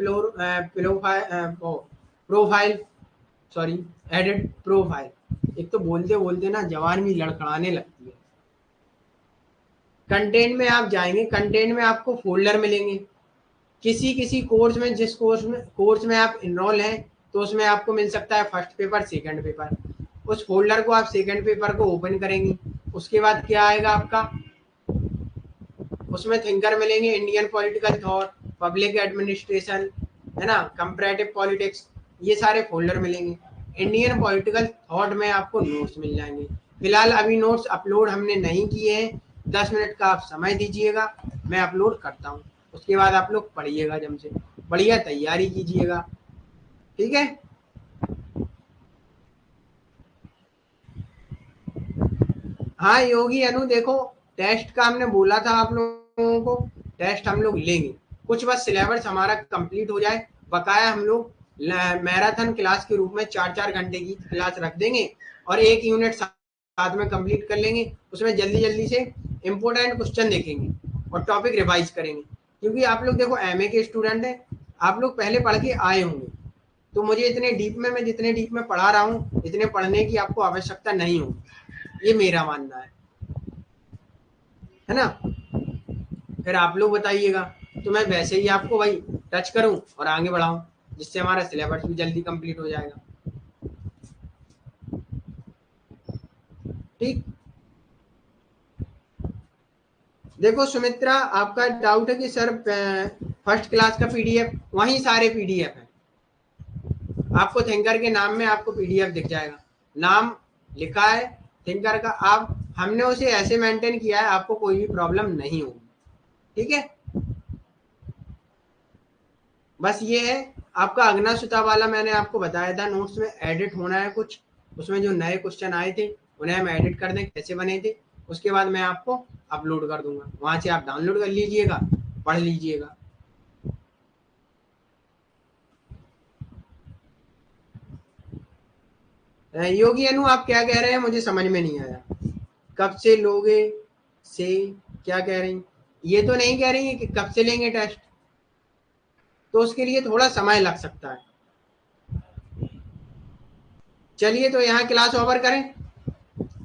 profile, sorry, edit profile. एक तो बोलते बोलते ना जवान भी लड़खड़ाने लगती है। कंटेंट में आप जाएंगे, कंटेंट में आपको फोल्डर मिलेंगे। किसी किसी कोर्स में, जिस कोर्स में आप इनरोल हैं, तो उसमें आपको मिल सकता है फर्स्ट पेपर, सेकंड पेपर। उस फोल्डर को आप सेकंड पेपर को ओपन करेंगी, उसके बाद क्या आएगा आपका, उसमें थिंकर मिलेंगे, Indian political thought, public administration, है ना, कंपैरेटिव पॉलिटिक्स, ये सारे फोल्डर मिलेंगे। इंडियन पॉलिटिकल थॉट में आपको नोट्स मिल जाएंगे। फिलहाल अभी नोट्स अपलोड हमने नहीं किए हैं, 10 मिनट का आप समय दीजिएगा, मैं अपलोड करता हूँ। उसके बाद आप लोग पढ़िएगा, जम से बढ़िया तैयारी कीजिएगा, ठीक है। हाँ योगी अनु, देखो, टेस्ट का हमने बोला था आप लोगों को, टेस्ट हम लोग लेंगे, कुछ बस सिलेबस हमारा कंप्लीट हो जाए। बकाया हम लोग मैराथन क्लास के रूप में 4-4 घंटे की क्लास रख देंगे, और एक यूनिट साथ में कंप्लीट कर लेंगे। उसमें जल्दी जल्दी से इम्पोर्टेंट क्वेश्चन देखेंगे और टॉपिक रिवाइज करेंगे, क्योंकि आप लोग देखो एमए के स्टूडेंट हैं, आप लोग पहले पढ़ के आए होंगे, तो मुझे इतने डीप में, मैं जितने डीप में पढ़ा रहा हूँ, इतने पढ़ने की आपको आवश्यकता नहीं होगी, ये मेरा मानना है ना। फिर आप लोग बताइएगा, तो मैं वैसे ही आपको भाई टच करूं और आगे बढ़ाऊं, जिससे हमारा सिलेबस भी जल्दी कंप्लीट हो जाएगा, ठीक। देखो सुमित्रा, आपका डाउट है कि सर फर्स्ट क्लास का पीडीएफ, वहीं सारे पीडीएफ है, आपको थिंकर के नाम में आपको पीडीएफ दिख जाएगा, नाम लिखा है थिंकर का। आप, हमने उसे ऐसे मेंटेन किया है, आपको कोई भी प्रॉब्लम नहीं होगी, ठीक है। बस ये है, आपका अग्ना सुता वाला मैंने आपको बताया था, नोट्स में एडिट होना है कुछ, उसमें जो नए क्वेश्चन आए थे उन्हें हम एडिट कर दें, कैसे बने थे, उसके बाद मैं आपको अपलोड कर दूंगा, वहां से आप डाउनलोड कर लीजिएगा, पढ़ लीजिएगा। योगी अनु, आप क्या कह रहे हैं, मुझे समझ में नहीं आया, कब से लोगे से क्या कह रही, ये तो नहीं कह रही है कि कब से लेंगे टेस्ट, तो उसके लिए थोड़ा समय लग सकता है। चलिए, तो यहाँ क्लास ओवर करें।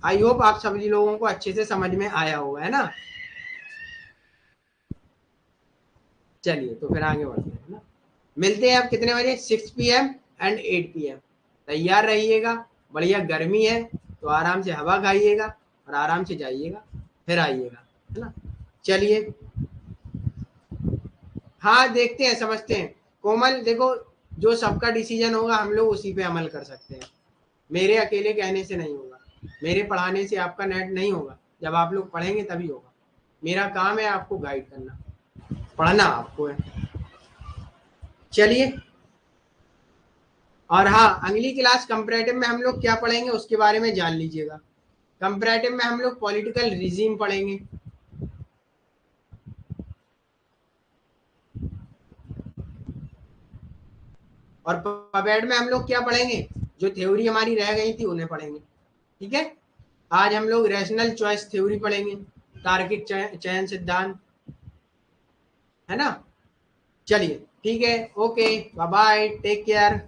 आई होप आप सभी लोगों को अच्छे से समझ में आया होगा, है ना। चलिए, तो फिर आगे बढ़ते हैं ना, मिलते हैं आप कितने बजे, 6 PM एंड 8 PM। तैयार रहिएगा, बढ़िया गर्मी है, तो आराम से हवा खाइएगा और आराम से जाइएगा, फिर आइएगा, है ना। चलिए, हाँ देखते हैं, समझते हैं। कोमल देखो, जो सबका डिसीजन होगा हम लोग उसी पे अमल कर सकते हैं, मेरे अकेले कहने से नहीं होगा, मेरे पढ़ाने से आपका नेट नहीं होगा, जब आप लोग पढ़ेंगे तभी होगा। मेरा काम है आपको गाइड करना, पढ़ना आपको है। चलिए, और हाँ, अगली क्लास कंपैरेटिव में हम लोग क्या पढ़ेंगे उसके बारे में जान लीजिएगा। कंपैरेटिव में हम लोग पॉलिटिकल रिजीम पढ़ेंगे, और पबेड में हम लोग क्या पढ़ेंगे, जो थ्योरी हमारी रह गई थी उन्हें पढ़ेंगे। ठीक है, आज हम लोग रैशनल चॉइस थ्योरी पढ़ेंगे, तार्किक चयन सिद्धांत, है ना। चलिए ठीक है, okay, bye bye, take care.